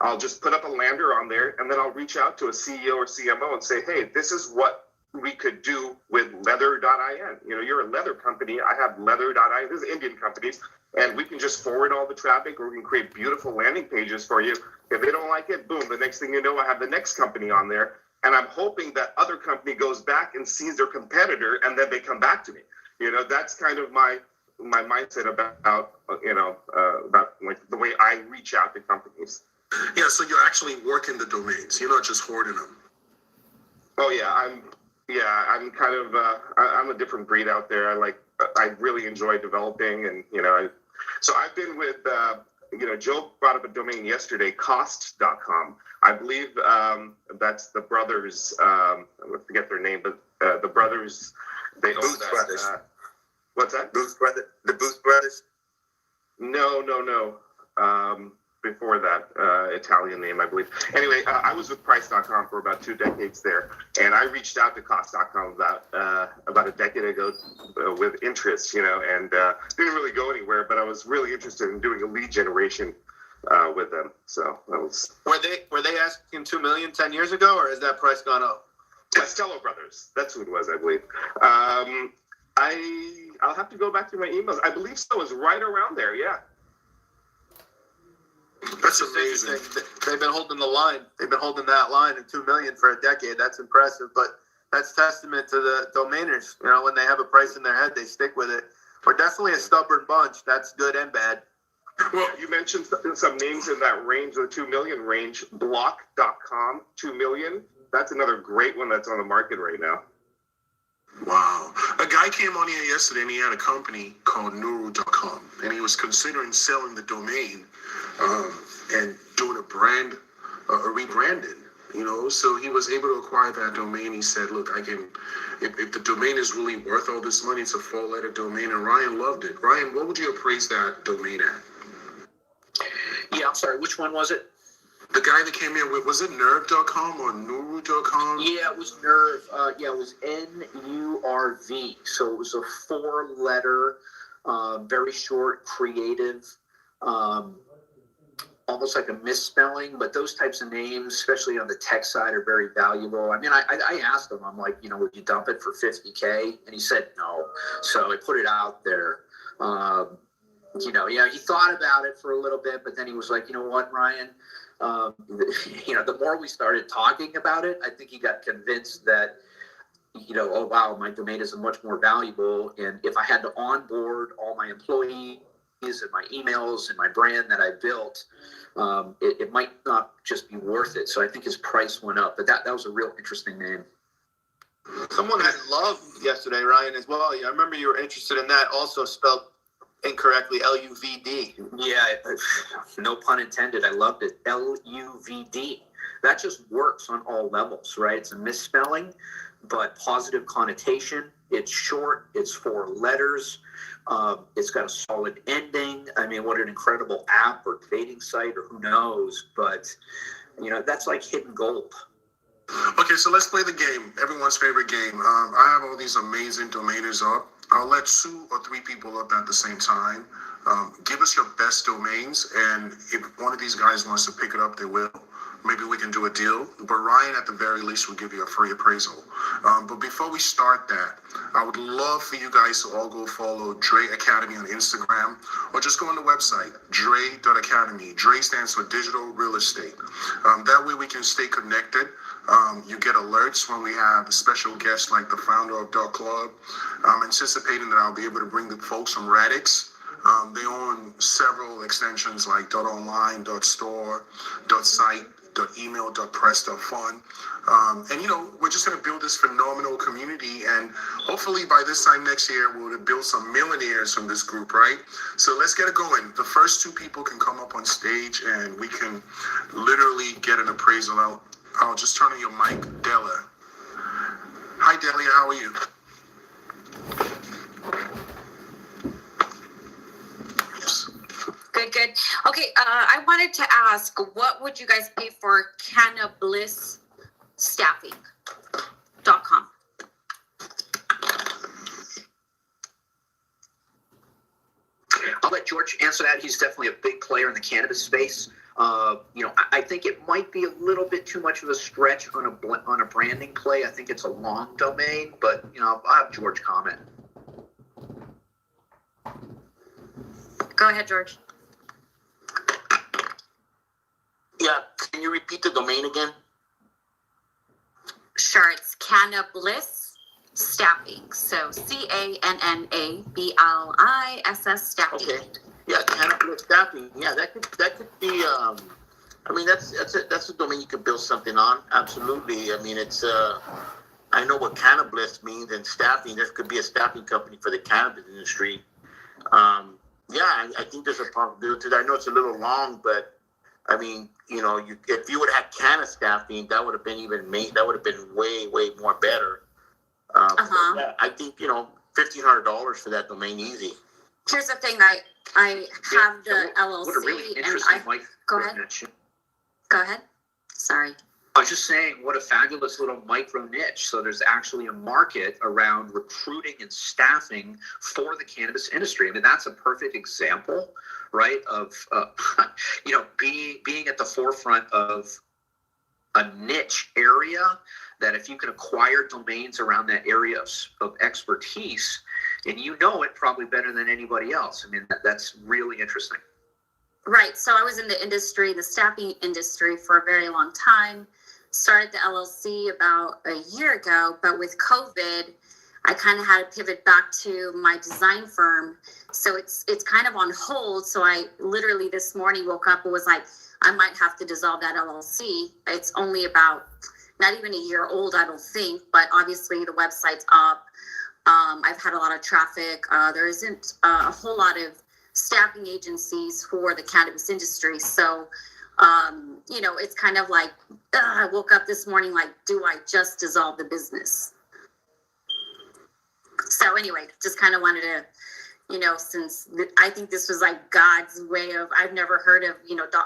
I'll just put up a lander on there, and then I'll reach out to a CEO or CMO and say, hey, this is what we could do with leather.in. You're a leather company. I have leather.in. This is Indian companies. And we can just forward all the traffic, or we can create beautiful landing pages for you. If they don't like it, boom, the next thing you know, I have the next company on there. And I'm hoping that other company goes back and sees their competitor, and then they come back to me. That's kind of my mindset about like the way I reach out to companies. Yeah, so you're actually working the domains. You're not just hoarding them. Oh yeah, I'm kind of I'm a different breed out there. I really enjoy developing, and so I've been with Joe brought up a domain yesterday, cost.com. I believe that's the brothers. I forget their name, but the brothers, they own that. Brothers. What's that? The Booth Brothers. No. Before that, Italian name, I believe. Anyway, I was with Price.com for about 2 decades there, and I reached out to Cost.com about a decade ago with interest, and didn't really go anywhere, but I was really interested in doing a lead generation with them. So that was. Were they asking $2 million 10 years ago, or has that price gone up? Castello Brothers. That's who it was, I believe. I'll have to go back through my emails. I believe so. It was right around there. Yeah. That's amazing. They've been holding the line. They've been holding that line at $2 million for a decade. That's impressive, but that's testament to the domainers. When they have a price in their head, they stick with it. We're definitely a stubborn bunch. That's good and bad. Well, you mentioned some names in that range, the 2 million range. Block.com, 2 million. That's another great one that's on the market right now. Wow. A guy came on here yesterday, and he had a company called Nuru.com, and he was considering selling the domain and doing a rebranding, so he was able to acquire that domain. He said, look, if the domain is really worth all this money, it's a 4-letter domain, and Ryan loved it. Ryan, what would you appraise that domain at? Yeah, I'm sorry, which one was it? The guy that came in with, was it nerve.com or Nuru.com? Yeah, it was Nerve. It was NURV. So it was a 4-letter, very short, creative, almost like a misspelling. But those types of names, especially on the tech side, are very valuable. I mean, I asked him, I'm like, would you dump it for $50K? And he said no. So I put it out there. He thought about it for a little bit, but then he was like, you know what, Ryan? The more we started talking about it, I think he got convinced that, oh wow, my domain is much more valuable. And if I had to onboard all my employees and my emails and my brand that I built, it might not just be worth it. So I think his price went up, but that was a real interesting name. Someone had love yesterday, Ryan, as well. I remember you were interested in that. Also spelled incorrectly, LUVD. Yeah, no pun intended. I loved it. LUVD. That just works on all levels, right? It's a misspelling, but positive connotation. It's short. It's 4 letters. It's got a solid ending. I mean, what an incredible app or dating site or who knows, but that's like hidden gold. Okay, so let's play the game. Everyone's favorite game. I have all these amazing domainers up. I'll let 2 or 3 people up at the same time. Give us your best domains, and if one of these guys wants to pick it up, they will. Maybe we can do a deal. But Ryan, at the very least, will give you a free appraisal. But before we start that, I would love for you guys to all go follow Dre Academy on Instagram, or just go on the website, dre.academy. Dre stands for Digital Real Estate. That way we can stay connected. You get alerts when we have special guests like the founder of Dot Club. I'm anticipating that I'll be able to bring the folks from Radix. They own several extensions like .online, .store, .site, .email, .press, .fun. And we're just going to build this phenomenal community, and hopefully by this time next year we'll build some millionaires from this group, right? So let's get it going. The first 2 people can come up on stage and we can literally get an appraisal out. I'll just turn on your mic, Della. Hi, Delia, how are you? Yes. Good. Okay, I wanted to ask, what would you guys pay for CannabisStaffing.com? I'll let George answer that. He's definitely a big player in the cannabis space. I think it might be a little bit too much of a stretch on a branding play. I think it's a long domain, but I'll have George comment. Go ahead, George. Yeah, can you repeat the domain again? Sure, it's Cannabis Staffing. So CANNABLISS Staffing. Okay. Yeah, cannabis staffing. Yeah, that could be. That's a domain you could build something on. Absolutely. I mean, it's. I know what cannabis means, and staffing. There could be a staffing company for the cannabis industry. I think there's a possibility. I know it's a little long, but I mean, if you would have canna staffing, that would have been that would have been way more better. I think $1,500 for that domain easy. Here's the thing, I have the LLC. What a really and interesting Go ahead. Go ahead. Sorry. I was just saying, what a fabulous little micro niche. So there's actually a market around recruiting and staffing for the cannabis industry. I mean, that's a perfect example, right, of being at the forefront of a niche area that if you can acquire domains around that area of expertise, and it probably better than anybody else. I mean, that's really interesting. Right. So I was in the industry, the staffing industry, for a very long time. Started the LLC about a year ago, but with COVID, I kind of had to pivot back to my design firm. So it's kind of on hold. So I literally this morning woke up and was like, I might have to dissolve that LLC. It's only about not even a year old, I don't think, but obviously the website's up. I've had a lot of traffic. There isn't a whole lot of staffing agencies for the cannabis industry. So, it's kind of like, I woke up this morning like, do I just dissolve the business? So anyway, just kind of wanted to, since I think this was like God's way of, I've never heard of,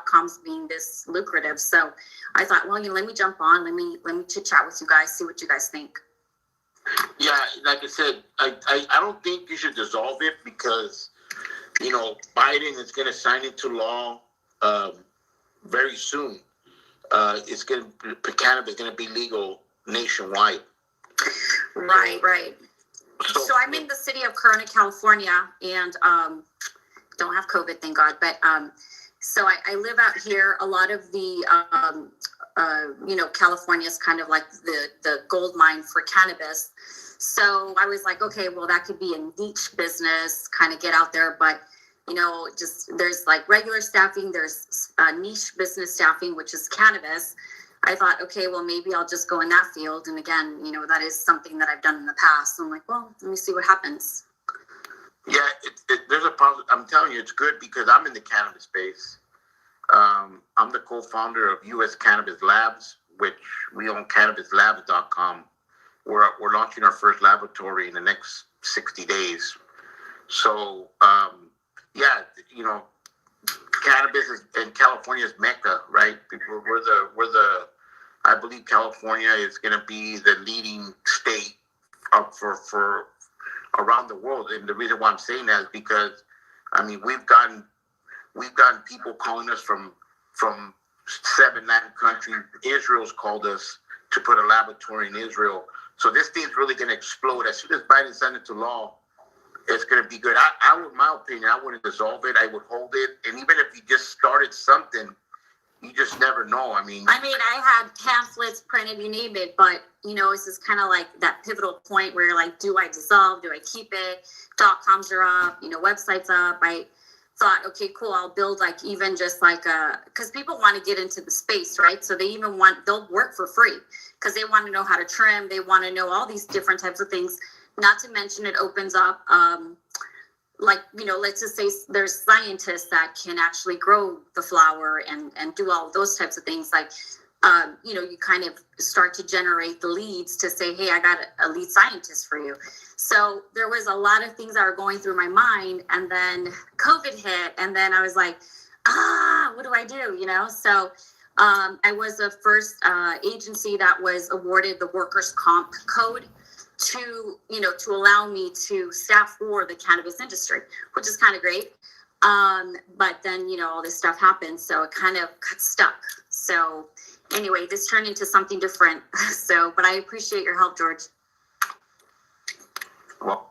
.coms being this lucrative. So I thought, well, let me jump on, let me chit chat with you guys, see what you guys think. Yeah, like I said, I don't think you should dissolve it because, Biden is going to sign into law very soon. Cannabis is going to be legal nationwide. Right. So I'm in the city of Corona, California, and don't have COVID, thank God. But so I live out here. A lot of the California is kind of like the gold mine for cannabis. So I was like, okay, well, that could be a niche business, kind of get out there. But, just there's like regular staffing, there's niche business staffing, which is cannabis. I thought, okay, well, maybe I'll just go in that field. And again, that is something that I've done in the past. So I'm like, well, let me see what happens. Yeah, there's a positive. I'm telling you, it's good because I'm in the cannabis space. I'm the co-founder of U.S. Cannabis Labs, which we own cannabislabs.com. We're launching our first laboratory in the next 60 days. So, cannabis is in California's mecca, right? We're the I believe California is going to be the leading state for around the world. And the reason why I'm saying that is because, we've gotten people calling us from 7 Latin countries. Israel's called us to put a laboratory in Israel. So this thing's really going to explode. As soon as Biden signed it to law, it's going to be good. I would, in my opinion, I wouldn't dissolve it. I would hold it. And even if you just started something, you just never know. I had pamphlets printed, you name it, but it's just kind of like that pivotal point where you're like, do I dissolve? Do I keep it? .coms are up, websites up. I thought, okay, cool. I'll build even just because people want to get into the space, right? So they'll work for free because they want to know how to trim. They want to know all these different types of things. Not to mention it opens up, let's just say there's scientists that can actually grow the flower and do all those types of things. You kind of start to generate the leads to say, hey, I got a lead scientist for you. So there was a lot of things that were going through my mind, and then COVID hit, and then I was like, what do I do? So I was the first agency that was awarded the workers' comp code to allow me to staff for the cannabis industry, which is kind of great. But then, all this stuff happened. So it kind of got stuck. So anyway, this turned into something different. But I appreciate your help, George. Well,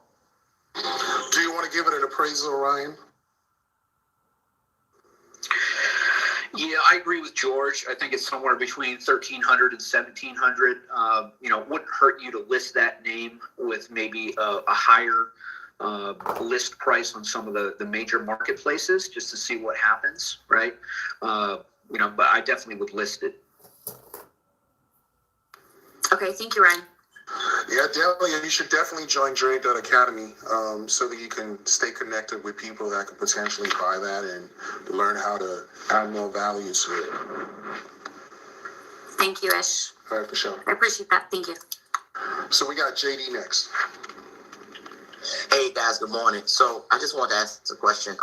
Do you want to give it an appraisal, Ryan? Yeah, I agree with George. I think it's somewhere between 1,300 and 1,700. Wouldn't hurt you to list that name with maybe a higher list price on some of the major marketplaces just to see what happens, right? But I definitely would list it. Okay, thank you, Ryan. Yeah, definitely. You should definitely join DNLdidit Academy so that you can stay connected with people that could potentially buy that and learn how to add more value to it. Thank you, Ish. All right, for sure. I appreciate that. Thank you. So we got JD next. Hey guys, good morning. So I just wanted to ask a question.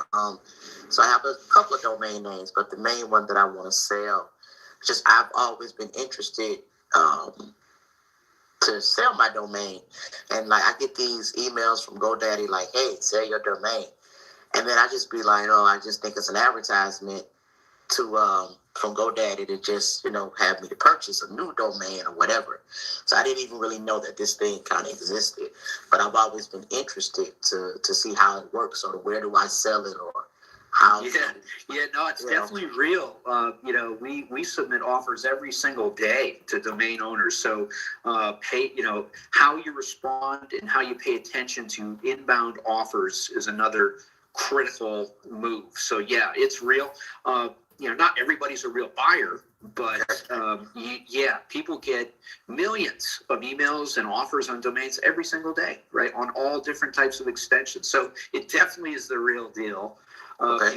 So I have a couple of domain names, but the main one that I want to sell, I've always been interested to sell my domain. And I get these emails from GoDaddy like, hey, sell your domain. And then I just be like, I just think it's an advertisement from GoDaddy to just, have me to purchase a new domain or whatever. So I didn't even really know that this thing kind of existed. But I've always been interested to see how it works, or where do I sell it, or how. It's definitely real. We submit offers every single day to domain owners. So how you respond and how you pay attention to inbound offers is another critical move. So yeah, it's real. Not everybody's a real buyer, but people get millions of emails and offers on domains every single day, right? On all different types of extensions. So it definitely is the real deal.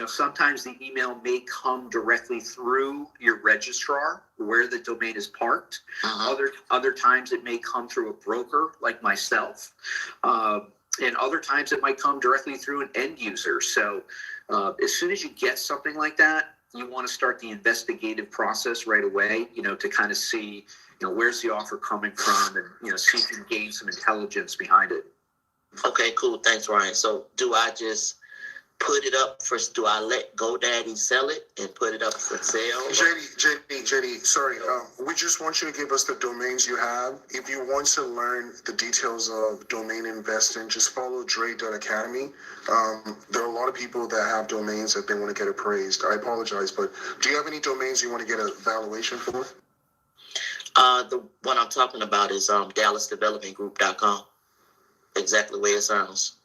Sometimes the email may come directly through your registrar where the domain is parked. Other times it may come through a broker like myself. And other times it might come directly through an end user. So as soon as you get something like that, you want to start the investigative process right away, to kind of see, where's the offer coming from, and, see if you can gain some intelligence behind it. Okay, cool. Thanks, Ryan. So do I just put it up do I let GoDaddy sell it and put it up for sale? JD, sorry. We just want you to give us the domains you have. If you want to learn the details of domain investing, just follow DNLdidit Academy. There are a lot of people that have domains that they want to get appraised. I apologize, but do you have any domains you want to get a valuation for? The one I'm talking about is DallasDevelopmentGroup.com. Exactly the way it sounds.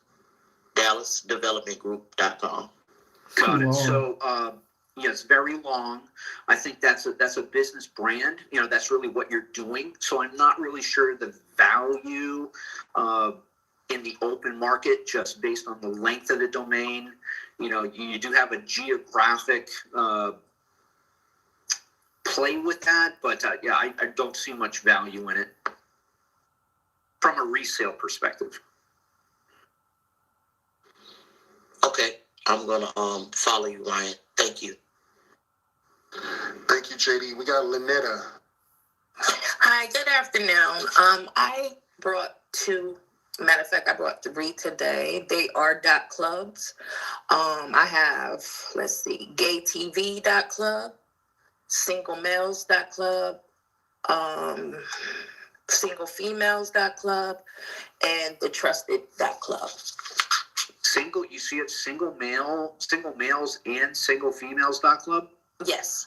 DallasDevelopmentGroup.com. Got it. So, it's very long. I think that's a business brand. That's really what you're doing. So I'm not really sure the value in the open market just based on the length of the domain. You do have a geographic play with that, but I don't see much value in it from a resale perspective. Okay, I'm gonna follow you, Ryan. Thank you. Thank you, JD. We got Lynetta. Hi, good afternoon. I brought matter of fact, I brought 3 today. They are .clubs. I have, gaytv.club, singlemales.club, singlefemales.club, and thetrusted.club. You see it single males and single females.club? Yes.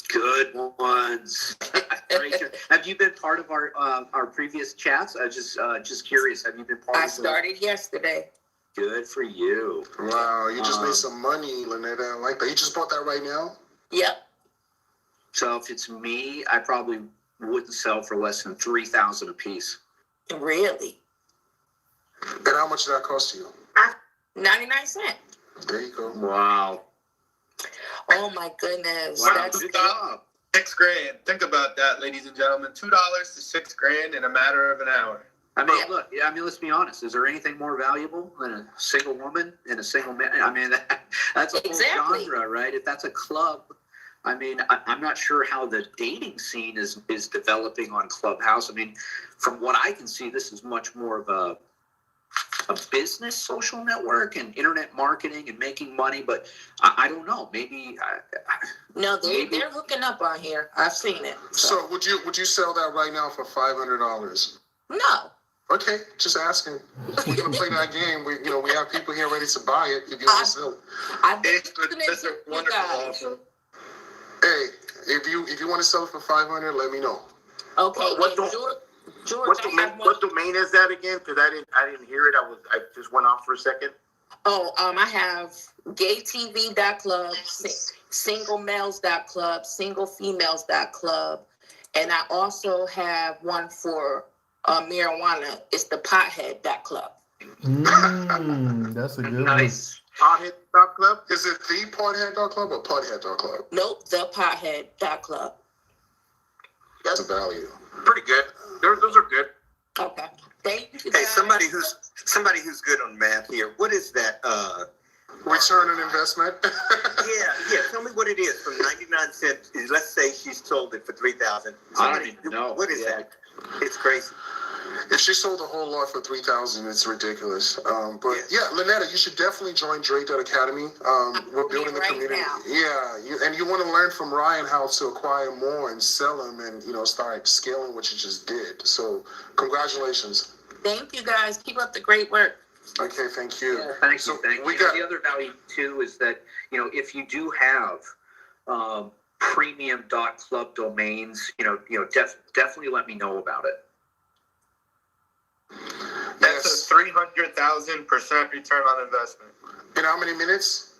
Good ones. Have you been part of our previous chats? I just curious. Have you been part? I started yesterday. Good for you. Wow, you just made some money, Lynetta. I like that. You just bought that right now? Yep. So if it's me, I probably wouldn't sell for less than $3,000 a piece. Really? And how much did that cost you? 99 cents. There you go. Wow. Oh my goodness. Wow, That's good job. $6,000. Think about that, ladies and gentlemen. $2 to $6,000 in a matter of an hour. I mean, look. Let's be honest. Is there anything more valuable than a single woman and a single man? I mean, that's a whole genre, right? If that's a club, I mean, I'm not sure how the dating scene is developing on Clubhouse. I mean, from what I can see, this is much more of a business social network and internet marketing and making money. But I don't know. Maybe. No, they're hooking up on here. I've seen it. So would you sell that right now for $500? No. Okay, just asking. We're gonna play that game. We have people here ready to buy it. If you want to sell it. I've been It's a wonderful offer. Hey, if you want to sell it for $500, let me know. Okay. George, What domain is that again? Because I didn't hear it. I just went off for a second. I have gaytv.club, singlemales.club, singlefemales.club, and I also have one for marijuana. It's the pothead.club. That's a good Nice. Pothead.club? Is it the pothead.club or pothead.club? Nope, the pothead.club. That's a value. Pretty good. Those are good. Okay. Thank you. Hey, guys. somebody who's good on math here. What is that? Return on investment? Yeah. Tell me what it is from 99 cents. Let's say she sold it for 3,000. I don't even know. What is that? It's crazy. If she sold a whole lot for $3,000, it's ridiculous. Lynetta, you should definitely join Academy. We're building the community. Now. Yeah, and you want to learn from Ryan how to acquire more and sell them, and start scaling what you just did. So, congratulations. Thank you guys. Keep up the great work. Okay, thank you. Yeah, thank So you. Thank we you. got- The other value too is that if you do have premium.club domains, definitely let me know about it. That's a 300,000% return on investment. In how many minutes?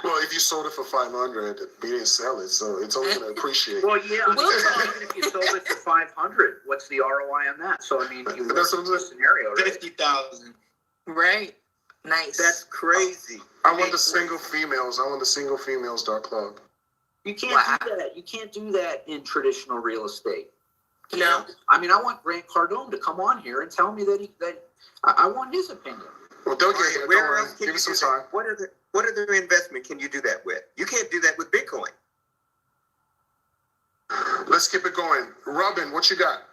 Well, if you sold it for $500, we didn't sell it, so it's only going to appreciate. Well, yeah. I mean, even if you sold it for $500, what's the ROI on that? So I mean, you look That's at the scenario, right? 50,000. Right. Nice. That's crazy. I want the single females. I want the singlefemales.club. You can't do that. You can't do that in traditional real estate. No. I mean, I want Grant Cardone to come on here and tell me that I want his opinion. Well, they'll get here. Where Don't else worry. can Give you us some do time. that? What other investment can you do that with? You can't do that with Bitcoin. Let's keep it going. Robin, what you got?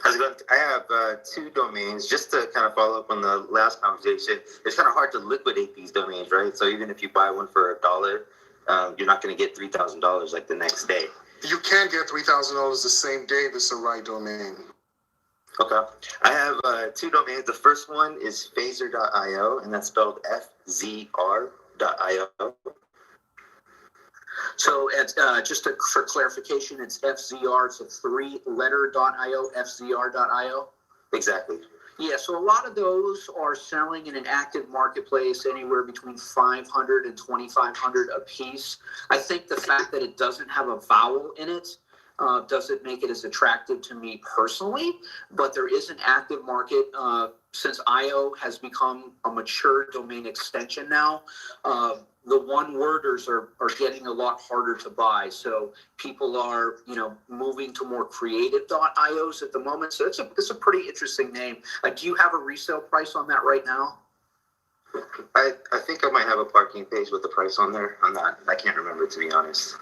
I have 2 domains. Just to kind of follow up on the last conversation, it's kind of hard to liquidate these domains, right? So even if you buy one for $1, you're not going to get $3,000 like the next day. You can get $3,000 the same day if it's the right domain. Okay. I have 2 domains. The first one is phaser.io, and that's spelled FZR.io. So it's for clarification, it's FZR. It's a 3-letter.io, FZR.io. Exactly. Yeah, so a lot of those are selling in an active marketplace anywhere between 500 and 2,500 a piece. I think the fact that it doesn't have a vowel in it doesn't make it as attractive to me personally, but there is an active market since IO has become a mature domain extension now. The one-worders are getting a lot harder to buy, so people are, moving to more creative .ios at the moment. So it's a pretty interesting name. Do you have a resale price on that right now? I think I might have a parking page with the price on there. I can't remember, to be honest.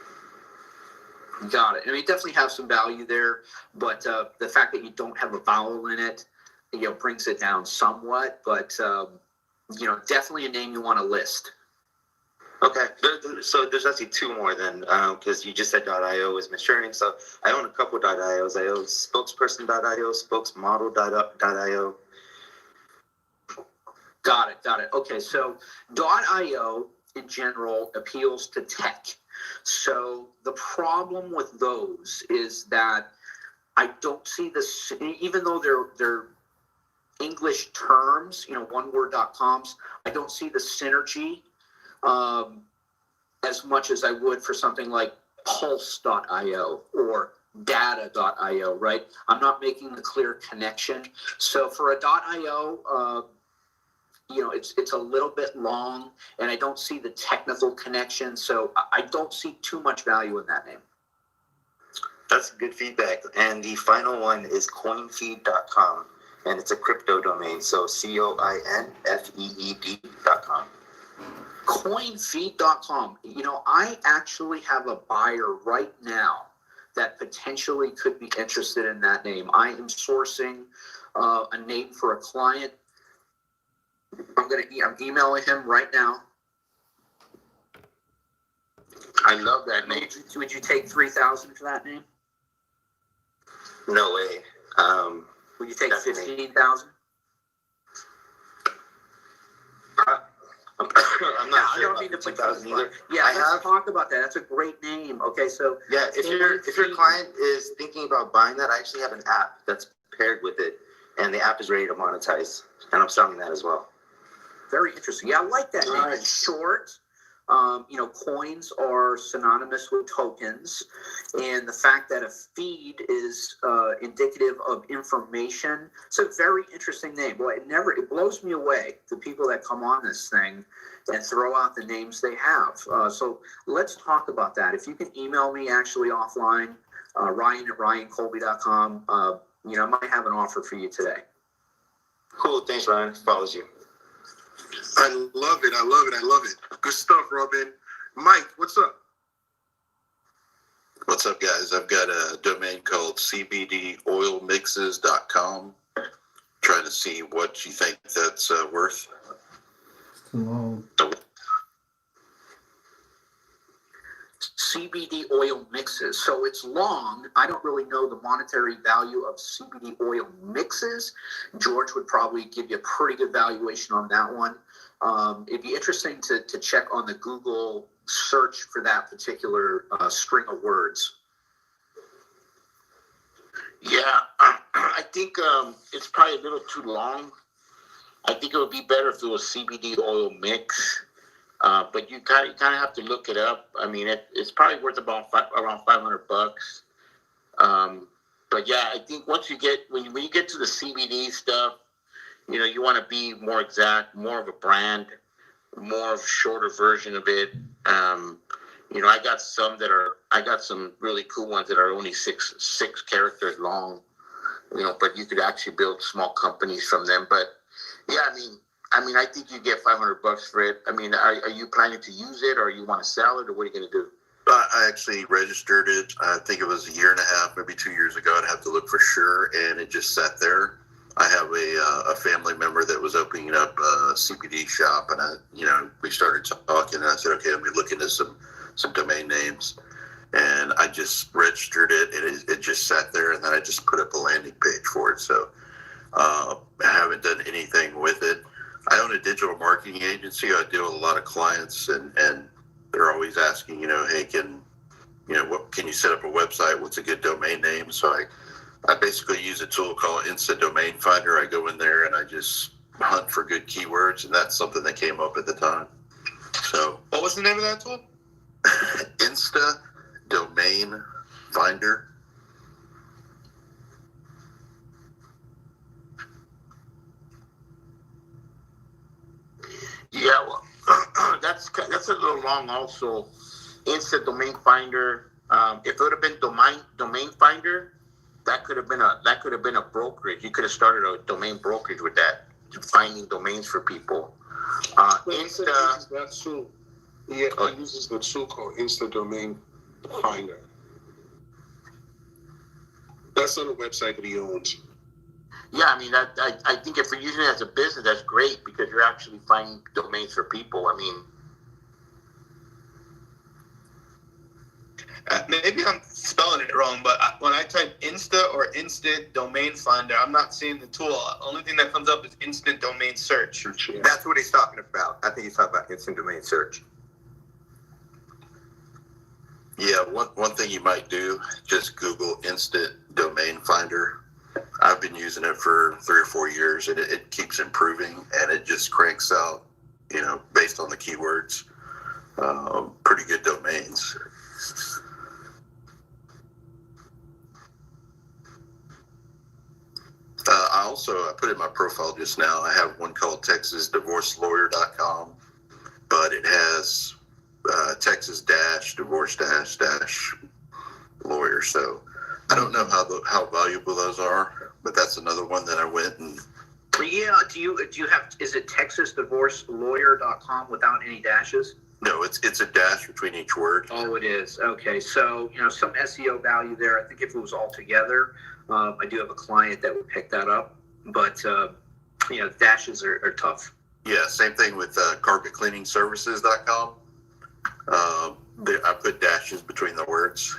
Got it. I mean, definitely have some value there, but the fact that you don't have a vowel in it, brings it down somewhat. But definitely a name you want to list. Okay, so there's actually two more then, because you just said .io is maturing. So I own a couple .ios. I own spokesperson.io, spokesmodel.io. Got it. Okay, so .io in general appeals to tech. So the problem with those is that I don't see this, even though they're English terms, one-word.coms, I don't see the synergy as much as I would for something like pulse.io or data.io, right? I'm not making the clear connection. So for a .io, it's a little bit long, and I don't see the technical connection, so I don't see too much value in that name. That's good feedback. And the final one is coinfeed.com, and it's a crypto domain, so coinfeed.com. Coinfeed.com. I actually have a buyer right now that potentially could be interested in that name. I am sourcing a name for a client. I'm emailing him right now. I love that name. Would you take 3,000 for that name? No way. Would you take 15,000? I'm not sure about 2,000 either. Yeah, let's talk about that. That's a great name. Okay, so yeah, if your client is thinking about buying that, I actually have an app that's paired with it, and the app is ready to monetize, and I'm selling that as well. Very interesting. Yeah, I like that name. It's short. Coins are synonymous with tokens, and the fact that a feed is indicative of information. It's a very interesting name. Boy, it blows me away, the people that come on this thing and throw out the names they have. So let's talk about that. If you can email me actually offline, Ryan@RyanColby.com. I might have an offer for you today. Cool. Thanks, Ryan. Follows you. I love it. Good stuff, Robin. Mike, what's up? What's up, guys? I've got a domain called cbdoilmixes.com. Trying to see what you think that's worth. It's too long. CBD oil mixes. So it's long. I don't really know the monetary value of CBD oil mixes. George would probably give you a pretty good valuation on that one. It'd be interesting to check on the Google search for that particular string of words. Yeah, I think it's probably a little too long. I think it would be better if it was CBD oil mix. But you kind of have to look it up. I mean, it's probably worth around $500. But yeah, I think once when you get to the CBD stuff, you want to be more exact, more of a brand, more of a shorter version of it. I got some really cool ones that are only six characters long. But you could actually build small companies from them. But yeah, I mean, I think you get $500 for it. I mean, are you planning to use it, or you want to sell it, or what are you going to do? I actually registered it. I think it was a year and a half, maybe 2 years ago. I'd have to look for sure, and it just sat there. I have a family member that was opening up a CBD shop, and we started talking, and I said, okay, let me look into some domain names, and I just registered it, and it just sat there, and then I just put up a landing page for it. So I haven't done anything with it. I own a digital marketing agency. I deal with a lot of clients, and they're always asking, hey, can you set up a website? What's a good domain name? So I basically use a tool called Instant Domain Finder. I go in there and I just hunt for good keywords, and that's something that came up at the time. So, What was the name of that tool? Insta Domain Finder. Yeah, well, that's a little long. Also, Instant Domain Finder. If it would have been Domain Finder, that could have been a brokerage. You could have started a domain brokerage with that, finding domains for people. Insta. That tool. Yeah, he uses the tool called Insta Domain Finder. That's on the website that he owns. Yeah, I mean, I think if you're using it as a business, that's great because you're actually finding domains for people. I mean, Maybe I'm spelling it wrong, but when I type Insta or Instant Domain Finder, I'm not seeing the tool. The only thing that comes up is Instant Domain Search. That's what he's talking about. I think he's talking about instant domain search. Yeah, one thing you might do, just Google Instant Domain Finder. I've been using it for 3 or 4 years, and it keeps improving, and it just cranks out, based on the keywords, pretty good domains. I put in my profile just now, I have one called TexasDivorceLawyer.com, but it has Texas-divorce-lawyer. So I don't know how valuable those are, but that's another one that I went and. Yeah, do you have, is it TexasDivorceLawyer.com without any dashes? No, it's a dash between each word. Oh, it is. Okay. So, some SEO value there. I think if it was all together, I do have a client that would pick that up, but, dashes are tough. Yeah, same thing with carpetcleaningservices.com. I put dashes between the words.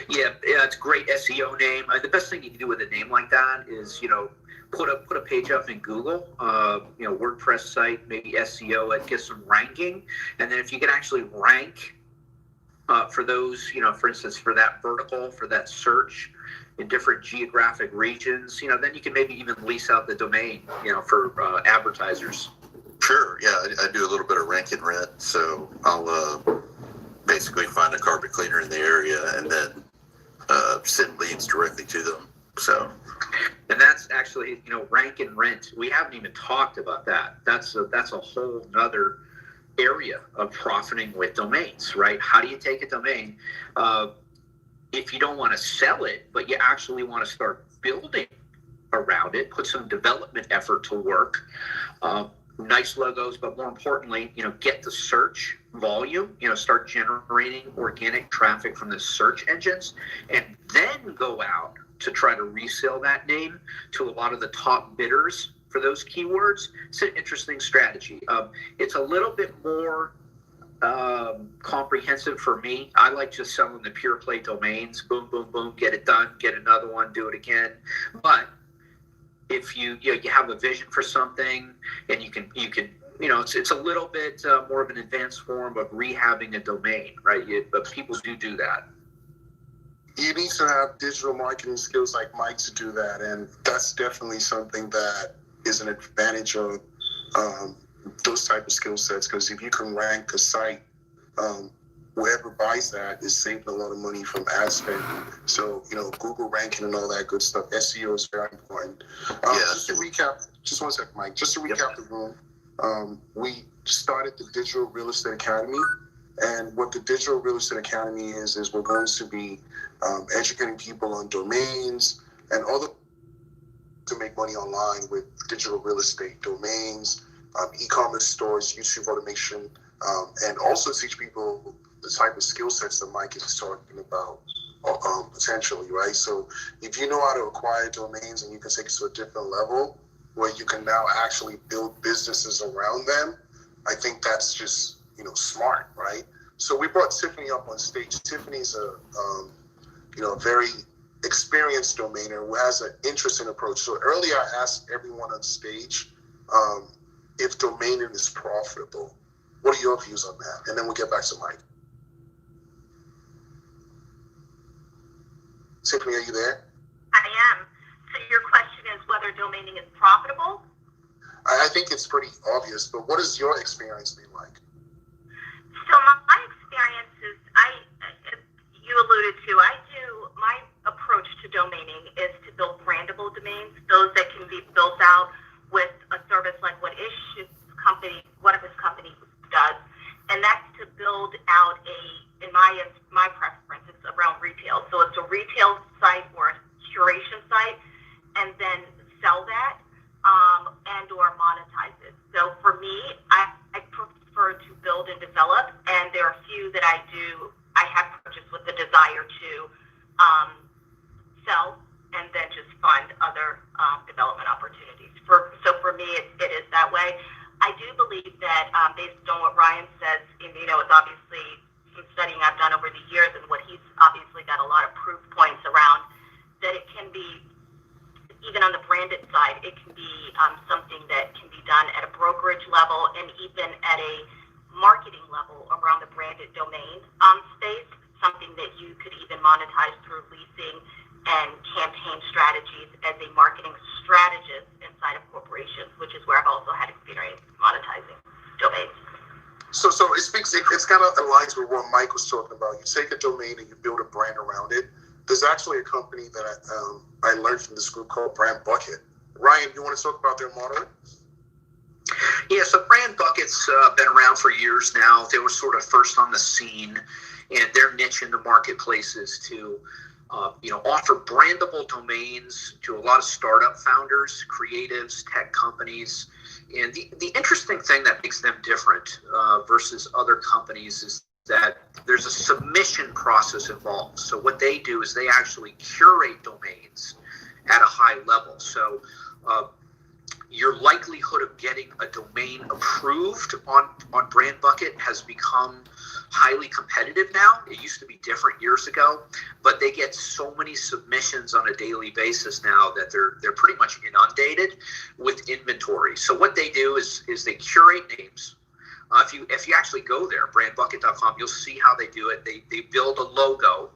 Yeah, it's a great SEO name. The best thing you can do with a name like that is, put a page up in Google, WordPress site, maybe SEO it, get some ranking, and then if you can actually rank for those, for instance, for that vertical, for that search in different geographic regions, then you can maybe even lease out the domain, for advertisers. Sure, yeah, I do a little bit of rank and rent, so I'll basically find a carpet cleaner in the area and then send leads directly to them. So, and that's actually, rank and rent. We haven't even talked about that. That's a whole nother area of profiting with domains, right? How do you take a domain if you don't want to sell it, but you actually want to start building around it, put some development effort to work, nice logos, but more importantly, get the search volume, start generating organic traffic from the search engines, and then go out to try to resell that name to a lot of the top bidders for those keywords. It's an interesting strategy. It's a little bit more comprehensive for me. I like just selling the pure play domains. Boom, boom, boom, get it done, get another one, do it again. But if you have a vision for something and you can it's a little bit more of an advanced form of rehabbing a domain, right? But people do that. You need to have digital marketing skills like Mike to do that, and that's definitely something that is an advantage of those type of skill sets, because if you can rank a site, whoever buys that is saving a lot of money from ad spend. So, Google ranking and all that good stuff, SEO is very important. Just to recap, just one second, Mike, just to recap the room, we started the Digital Real Estate Academy, and what the Digital Real Estate Academy is we're going to be educating people on domains and all to make money online with digital real estate, domains, e-commerce stores, YouTube automation, and also teach people the type of skill sets that Mike is talking about potentially, right? So if you know how to acquire domains and you can take it to a different level where you can now actually build businesses around them, I think that's just, smart, right? So we brought Tiffany up on stage. Tiffany's a very experienced domainer who has an interesting approach. So earlier I asked everyone on stage if domaining is profitable. What are your views on that? And then we'll get back to Mike. Tiffany, are you there? I am. So your question is whether domaining is profitable? I think it's pretty obvious, but what has your experience been like? So my experience is, you alluded to, my approach to domaining is to build brandable domains, those that can be built out with a service like what one of his companies does, and that's to build out in my preference, it's around retail. So it's a retail site or a curation site, and then sell that and or monetize it. So for me, I prefer to build and develop, and there are a few that I have purchased with the desire to sell and then just fund other development opportunities. So for me, it is that way. I do believe that based on what Ryan says, it's obviously some studying I've done over the years and what he's obviously got a lot of proof points around, that it can be, even on the branded side, it can be something that can be done at a brokerage level and even at a marketing level around the branded domain space, something that you could even monetize through leasing and campaign strategies as a marketing strategist inside of corporations, which is where I've also had experience monetizing domains. So it's kind of aligns with what Mike was talking about. You take a domain and you build a brand around it. There's actually a company that I learned from this group called Brand Bucket. Ryan, you want to talk about their model? Yeah, so Brand Bucket's been around for years now. They were sort of first on the scene, and their niche in the marketplace is to offer brandable domains to a lot of startup founders, creatives, tech companies. And the interesting thing that makes them different versus other companies is that there's a submission process involved. So what they do is they actually curate domains at a high level. So your likelihood of getting a domain approved on Brand Bucket has become highly competitive now. It used to be different years ago, but they get so many submissions on a daily basis now that they're pretty much inundated with inventory. So what they do is they curate names. If you actually go there, brandbucket.com, you'll see how they do it. They build a logo.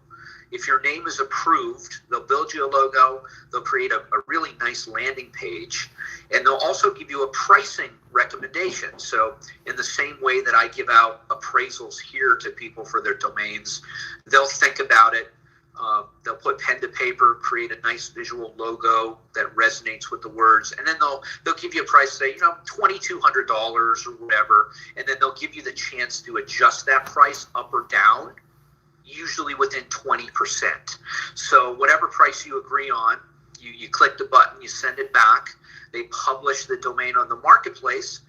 If your name is approved, they'll build you a logo. They'll create a really nice landing page, and they'll also give you a pricing recommendation. So in the same way that I give out appraisals here to people for their domains, they'll think about it. They'll put pen to paper, create a nice visual logo that resonates with the words, and then they'll give you a price, say, $2,200 or whatever, and then they'll give you the chance to adjust that price up or down, usually within 20%. So whatever price you agree on, you click the button, you send it back, they publish the domain on the marketplace,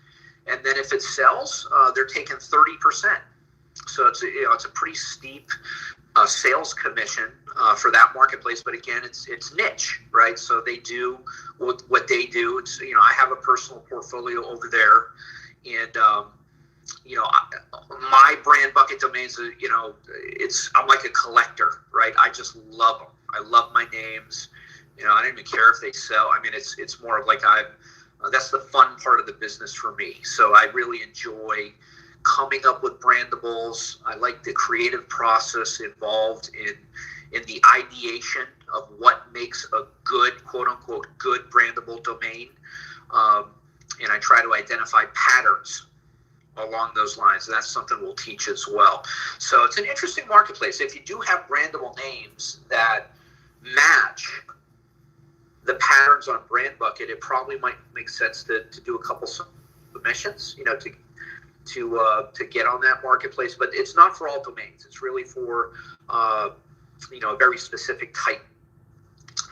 and then if it sells, they're taking 30%. So it's a pretty steep sales commission for that marketplace, but again, it's niche, right? So they do what they do. It's I have a personal portfolio over there, and my Brand Bucket domains, I'm like a collector, right? I just love them. I love my names. I don't even care if they sell. I mean, it's more of like that's the fun part of the business for me. So I really enjoy coming up with brandables. I like the creative process involved in the ideation of what makes a good, quote unquote, good brandable domain. And I try to identify patterns along those lines. And that's something we'll teach as well. So it's an interesting marketplace. If you do have brandable names that match the patterns on Brand Bucket, it probably might make sense to do a couple submissions, to get on that marketplace. But it's not for all domains. It's really for a very specific type.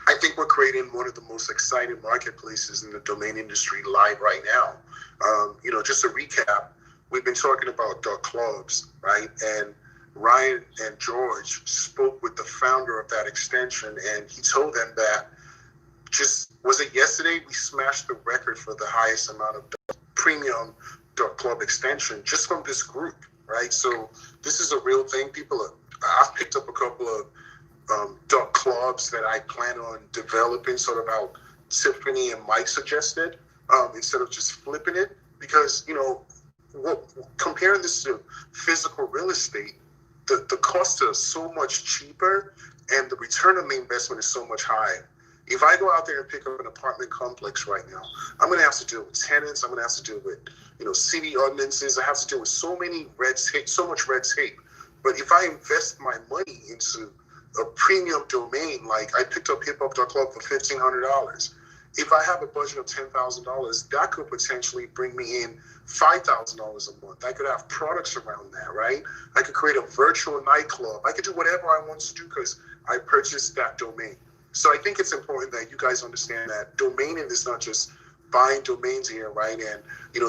I think we're creating one of the most exciting marketplaces in the domain industry live right now. Just to recap, we've been talking about .clubs, right? And Ryan and George spoke with the founder of that extension, and he told them that was it yesterday, we smashed the record for the highest amount of premium .club extension just from this group, right? So this is a real thing. I've picked up a couple of .clubs that I plan on developing, sort of how Tiffany and Mike suggested, instead of just flipping it, because comparing this to physical real estate, the costs are so much cheaper and the return on the investment is so much higher. If I go out there and pick up an apartment complex right now, I'm going to have to deal with tenants. I'm going to have to deal with, city ordinances. I have to deal with so much red tape. But if I invest my money into a premium domain, like I picked up hiphop.club for $1,500. If I have a budget of $10,000, that could potentially bring me in $5,000 a month. I could have products around that, right? I could create a virtual nightclub. I could do whatever I want to do because I purchased that domain. So I think it's important that you guys understand that domaining is not just buying domains here, right? And,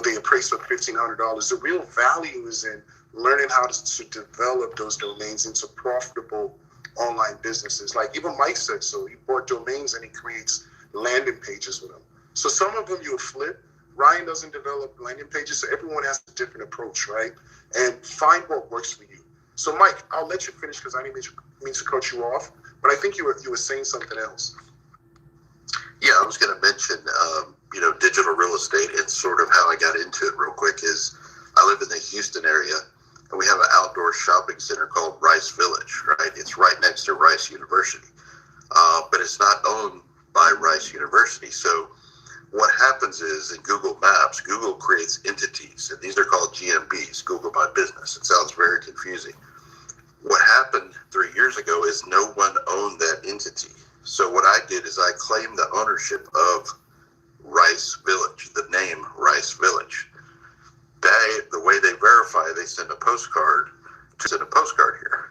they appraise for $1,500. The real value is in learning how to develop those domains into profitable online businesses. Like even Mike said so. He bought domains and he creates landing pages with them. So some of them you'll flip. Ryan doesn't develop landing pages, so everyone has a different approach, right? And find what works for you. So Mike, I'll let you finish because I didn't mean to cut you off, but I think you were saying something else. Yeah, I was going to mention, digital real estate and sort of how I got into it real quick is I live in the Houston area and we have an outdoor shopping center called Rice Village, right? It's right next to Rice University, but it's not owned by Rice University. So what happens is in Google Maps, Google creates entities, and these are called GMBs, Google My Business. It sounds very confusing. What happened 3 years ago is no one owned that entity. So what I did is I claimed the ownership of Rice Village, the name Rice Village. The way they verify, they send a postcard here.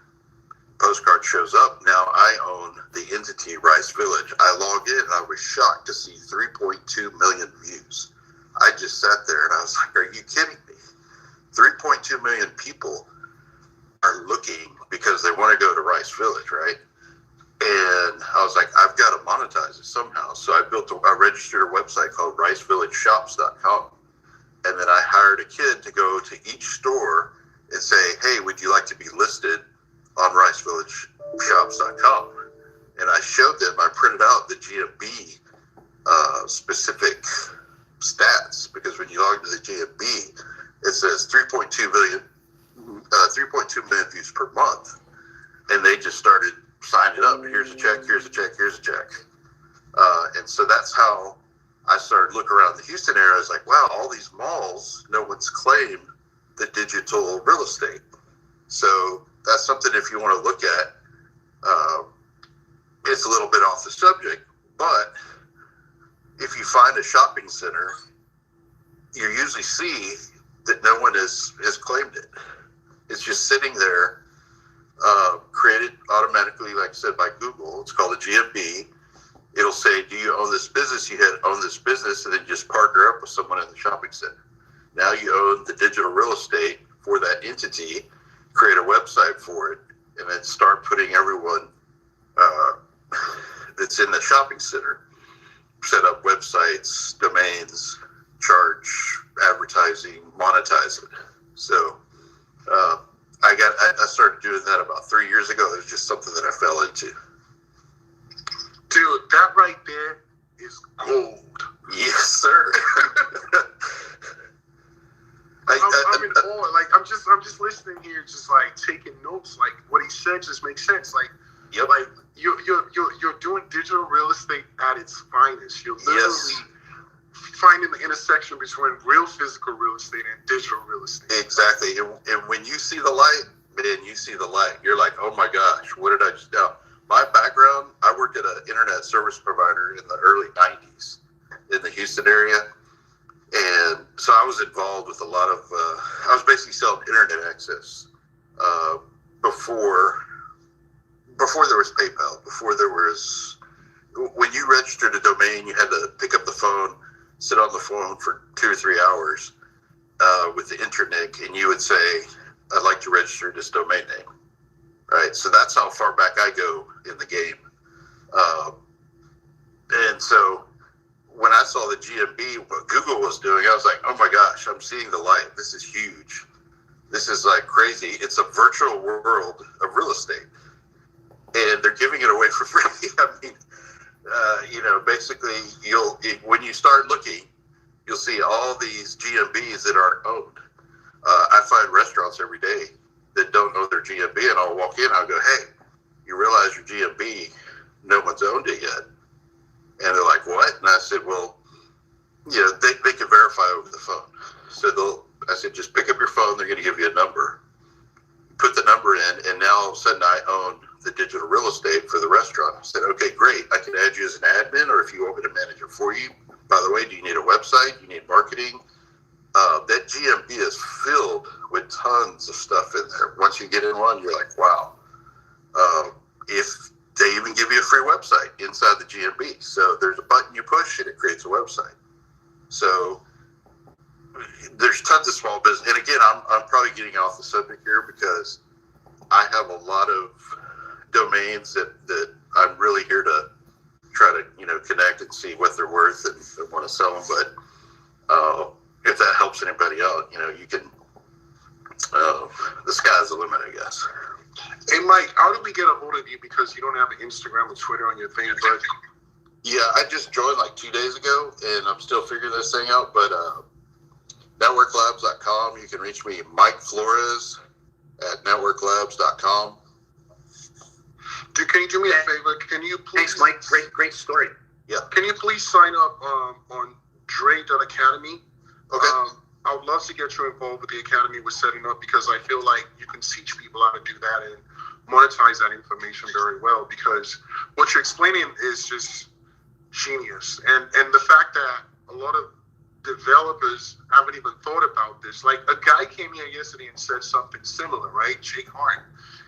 Postcard shows up. Now I own the entity Rice Village. I log in and I was shocked to see 3.2 million views. I just sat there and I was like, are you kidding me? 3.2 million people are looking because they want to go to Rice Village, right? And I was like, I've got to monetize it somehow. So I registered a website called RiceVillageShops.com. And then I hired a kid to go to each store and say, hey, would you like to be listed on RiceVillageShops.com? And I showed them, I printed out the GMB specific stats, because when you log to the GMB, it says 3.2 million views per month. And they just started signing up. Here's a check, here's a check, here's a check. And so that's how I started looking around the Houston area. I was like, wow, all these malls, no one's claimed the digital real estate. So that's something if you want to look at. It's a little bit off the subject, but if you find a shopping center, you usually see that no one has claimed it. It's just sitting there, created automatically, like I said, by Google. It's called a GMB. It'll say, do you own this business? You own this business, and then just partner up with someone in the shopping center. Now you own the digital real estate for that entity, create a website for it, and then start putting everyone that's in the shopping center, set up websites, domains, charge advertising, monetize it. So I started doing that about 3 years ago. It was just something that I fell into. Dude, that right there is gold. Yes, sir. I'm in awe. Like I'm just listening here, just like taking notes. Like what he said just makes sense. Like, yep. Like you're doing digital real estate at its finest. You're literally finding the intersection between real physical real estate and digital real estate. Exactly. And when you see the light, man, you see the light. You're like, oh my gosh, what did I just do? My background, I worked at an internet service provider in the early 90s in the Houston area. And so I was involved with a lot of, I was basically selling internet access before there was PayPal, before there was, when you registered a domain, you had to pick up the phone, sit on the phone for 2 or 3 hours with the internet, and you would say, I'd like to register this domain name. Right, so that's how far back I go in the game. And so when I saw the GMB, what Google was doing, I was like, oh my gosh, I'm seeing the light. This is huge. This is like crazy. It's a virtual world of real estate. And they're giving it away for free. I mean, basically, when you start looking, you'll see all these GMBs that aren't owned. I find restaurants every day that don't know their GMB, and I'll walk in, I'll go, hey, you realize your GMB, no one's owned it yet. And they're like, what? And I said, well, they can verify over the phone. So I said, just pick up your phone. They're going to give you a number. Put the number in, and now all of a sudden I own the digital real estate for the restaurant. I said, okay, great. I can add you as an admin, or if you want me to manage it for you. By the way, do you need a website? Do you need marketing? That GMB is filled with tons of stuff in there. Once you get in one, you're like, wow. If they even give you a free website inside the GMB. So there's a button you push and it creates a website. So there's tons of small business. And again, I'm probably getting off the subject here because I have a lot of domains that I'm really here to try to, connect and see what they're worth and want to sell them. But if that helps anybody out, you can, the sky's the limit, I guess. Hey, Mike, how did we get a hold of you? Because you don't have an Instagram or Twitter on your thing, but... Yeah, I just joined like 2 days ago, and I'm still figuring this thing out, but networklabs.com, you can reach me, Mike Flores at networklabs.com. Dude, can you do me a favor? Can you please... Thanks, Mike. Great story. Yeah. Can you please sign up on Dre.Academy? Okay. I would love to get you involved with the academy we're setting up because I feel like you can teach people how to do that and monetize that information very well because what you're explaining is just genius. And the fact that a lot of developers haven't even thought about this. Like a guy came here yesterday and said something similar, right? Jake Hart.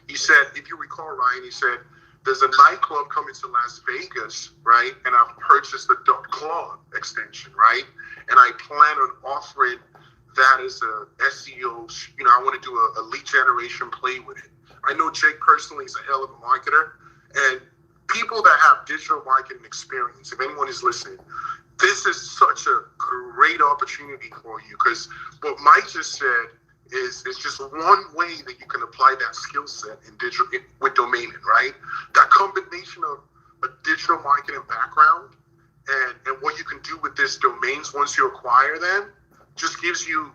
He said, if you recall, Ryan, he said, there's a nightclub coming to Las Vegas, right? And I've purchased the club extension, right? And I plan on offering that as a SEO, I want to do a lead generation play with it. I know Jake personally is a hell of a marketer, and people that have digital marketing experience, if anyone is listening, this is such a great opportunity for you because what Mike just said is just one way that you can apply that skill set in digital with domaining, right? That combination of a digital marketing background and what you can do with these domains once you acquire them just gives you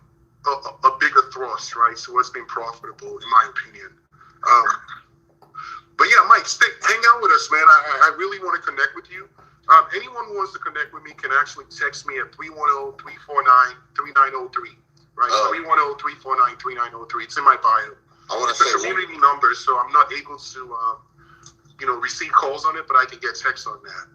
a bigger thrust, right? So it's been profitable, in my opinion. But yeah, Mike, hang out with us, man. I really want to connect with you. Anyone who wants to connect with me can actually text me at 310-349-3903. Right, 310-349-3903. It's in my bio. It's a community number, so I'm not able to, receive calls on it, but I can get texts on that.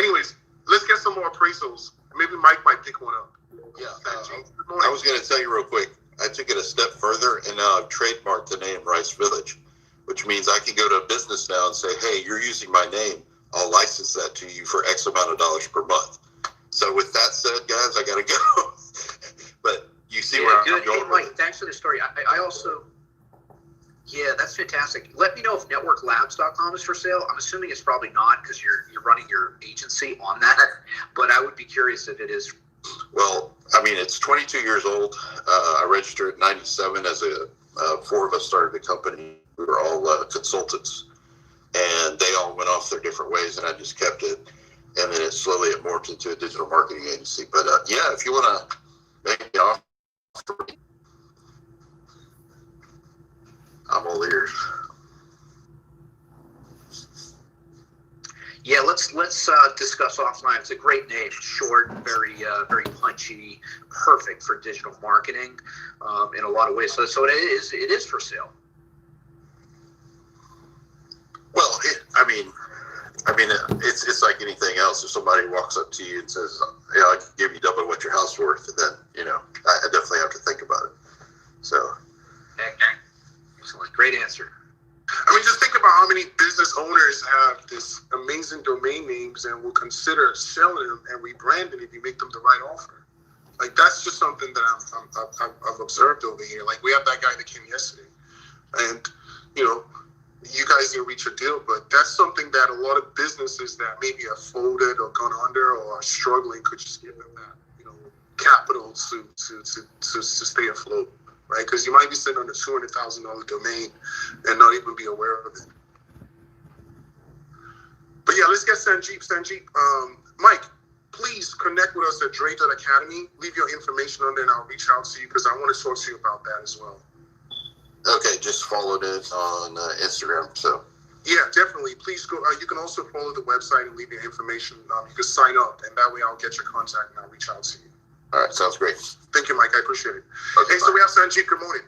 Anyways, let's get some more appraisals. Maybe Mike might pick one up. Yeah, I was going to tell you real quick. I took it a step further, and now I've trademarked the name Rice Village, which means I can go to a business now and say, hey, you're using my name. I'll license that to you for X amount of dollars per month. So with that said, guys, I got to go. But you see where I'm going. Hey, Mike, thanks for the story. I also, that's fantastic. Let me know if networklabs.com is for sale. I'm assuming it's probably not because you're running your agency on that, but I would be curious if it is. Well, it's 22 years old. I registered at 97 as four of us started the company. We were all consultants, and they all went off their different ways, and I just kept it. And then it morphed into a digital marketing agency. But if you want to make me offer, I'm all ears. Yeah, let's discuss offline. It's a great name, short, very punchy, perfect for digital marketing in a lot of ways. So it is for sale. Well, it's like anything else. If somebody walks up to you and says, I can give you double what your house is worth, then I definitely have to think about it. So, excellent, great answer. Just think about how many business owners have this amazing domain names and will consider selling them and rebranding if you make them the right offer. Like that's just something that I've observed over here. Like we have that guy that came yesterday, and you guys didn't reach a deal, but that's something that a lot of businesses that maybe have folded or gone under or are struggling could just give them that capital to stay afloat. Right, because you might be sitting on a $200,000 domain and not even be aware of it. But yeah, let's get Sanjeev. Mike, please connect with us at Dre.Academy. Leave your information on there and I'll reach out to you because I want to talk to you about that as well. Okay, just followed it on Instagram. So Yeah, definitely. Please go. You can also follow the website and leave your information. You can sign up, and that way I'll get your contact and I'll reach out to you. All right, sounds great. Thank you, Mike. I appreciate it. Okay, Hey, so we have Sanjeev. Good morning.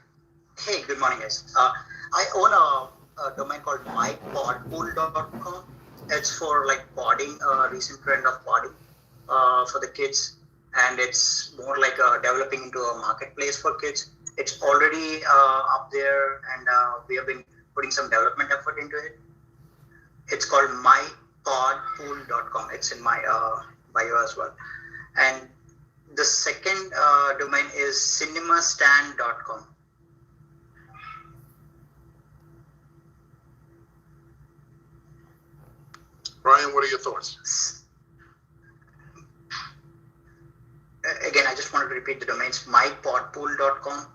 Hey, good morning, guys. I own a domain called mypodpool.com. It's for like podding, recent trend of podding for the kids, and it's more like developing into a marketplace for kids. It's already up there, and we have been putting some development effort into it. It's called mypodpool.com. It's in my bio as well. And the second domain is cinemastand.com. Ryan, what are your thoughts? Again, I just wanted to repeat the domains: mypodpool.com,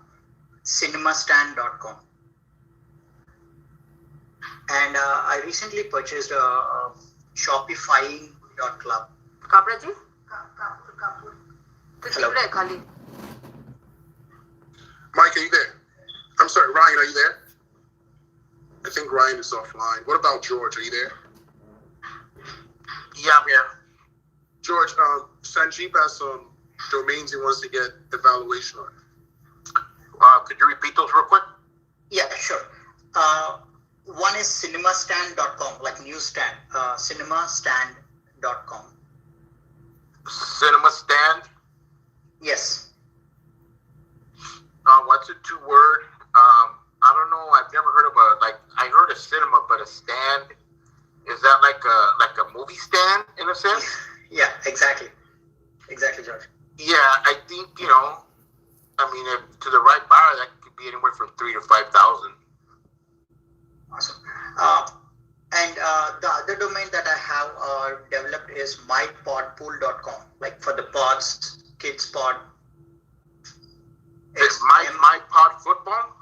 cinemastand.com. And I recently purchased a Shopify.club. Kapraji? Hello. Mike, are you there? I'm sorry, Ryan, are you there? I think Ryan is offline. What about George? Are you there? Yeah, I'm here. George, Sanjeev has some domains he wants to get evaluation on. Could you repeat those real quick? Yeah, sure. One is cinemastand.com, like newsstand. Cinemastand.com. Cinema Stand? Yes. What's a 2-word? I don't know. I've never heard of I heard a cinema, but a stand. Is that like a movie stand in a sense? Yeah, exactly. Exactly, George. Yeah, I think, if to the right buyer, that could be anywhere from $3,000 to $5,000. Awesome. And the other domain that I have developed is mypodpool.com, like for the pods, kids pod. It's my pod football?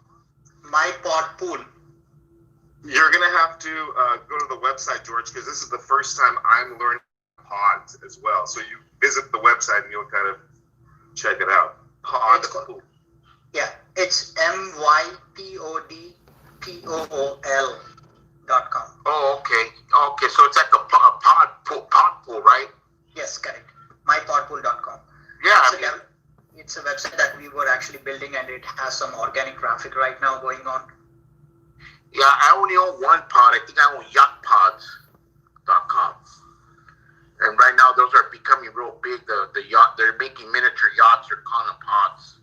My pod pool. You're going to have to go to the website, George, because this is the first time I'm learning pods as well. So you visit the website and you'll kind of check it out. Pod pool. Yeah, it's mypodpool.com. Oh, okay. Okay, so it's like a pod pool, right? Yes, correct. Mypodpool.com. Yeah, it's a website that we were actually building, and it has some organic traffic right now going on. Yeah, I only own one pod. I think I own yachtpods.com. And right now, those are becoming real big. The yacht, they're making miniature yachts. They're calling them pods.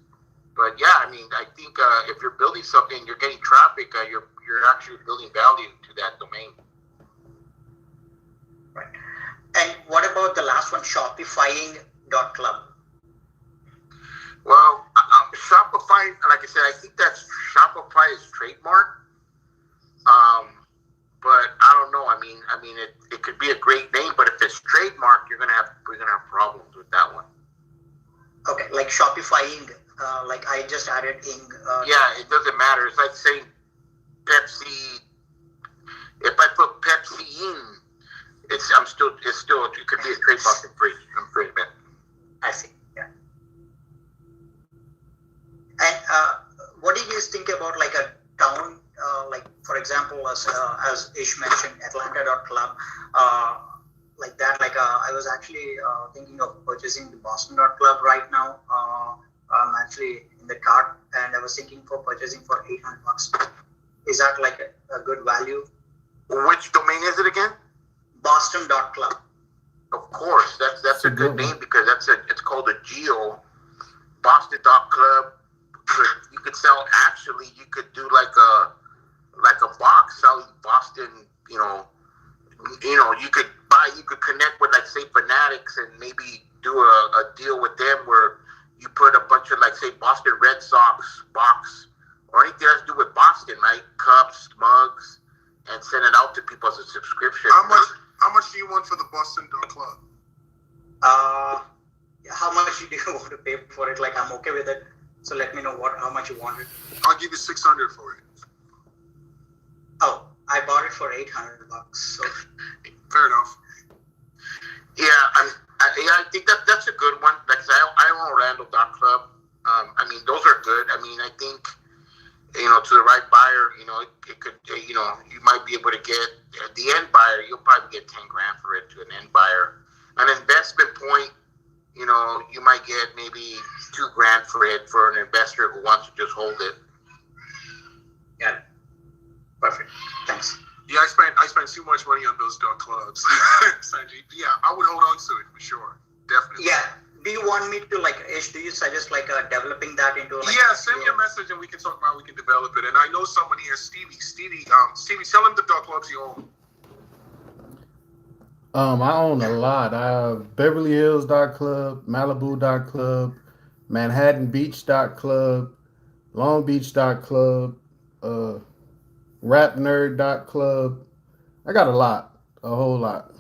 But yeah, I think if you're building something, you're getting traffic. You're actually building value to that domain. Right. And what about the last one, Shopifying.club? Well, Shopify, like I said, I think that's Shopify is trademark. But I don't know. It could be a great name, but if it's trademark, we're gonna have problems with that one. Okay, like Shopifying, like I just added ing. Yeah, it doesn't matter. It's like saying Pepsi. If I put Pepsi in, it could be a trademark infringement. I see. Yeah. And what do you guys think about like a town? Like for example, as Ish mentioned, Atlanta.club, like that. Like I was actually thinking of purchasing the Boston.club right now. I'm actually in the cart, and I was thinking for purchasing for $800. Is that like a good value? Which domain is it again? Boston.club. Of course, that's a good name because it's called a geo. Boston.club. You could sell. Actually, you could do like a box selling Boston. You could connect with like say Fanatics and maybe do a deal with them where you put a bunch of like say Boston Red Sox box or anything that has to do with Boston, right? Cups, mugs, and send it out to people as a subscription. How much do you want for the Boston.club? How much do you want to pay for it? Like I'm okay with it. So let me know how much you want it. I'll give you $600 for it. Oh, I bought it for $800. So fair enough. Yeah, I think that's a good one. Like I own Orlando.club. Those are good. I think to the right buyer, it could, you might be able to get the end buyer. You'll probably get 10 grand for it to an end buyer. An investment point, you might get maybe 2 grand for it for an investor who wants to just hold it. Yeah. Perfect. Thanks. Yeah, I spent too much money on those dog clubs. Sanjay. Yeah, I would hold on to it for sure. Definitely. Yeah. Do you want me to do you suggest developing that into send me a message and we can talk about how we can develop it. And I know someone here, Stevie, tell him the dog clubs you own. I own a lot. I have Beverly Hills Club, Malibu Club, Manhattan Beach Club, Long Beach Club, Rap Nerd Club. I got a lot, a whole lot.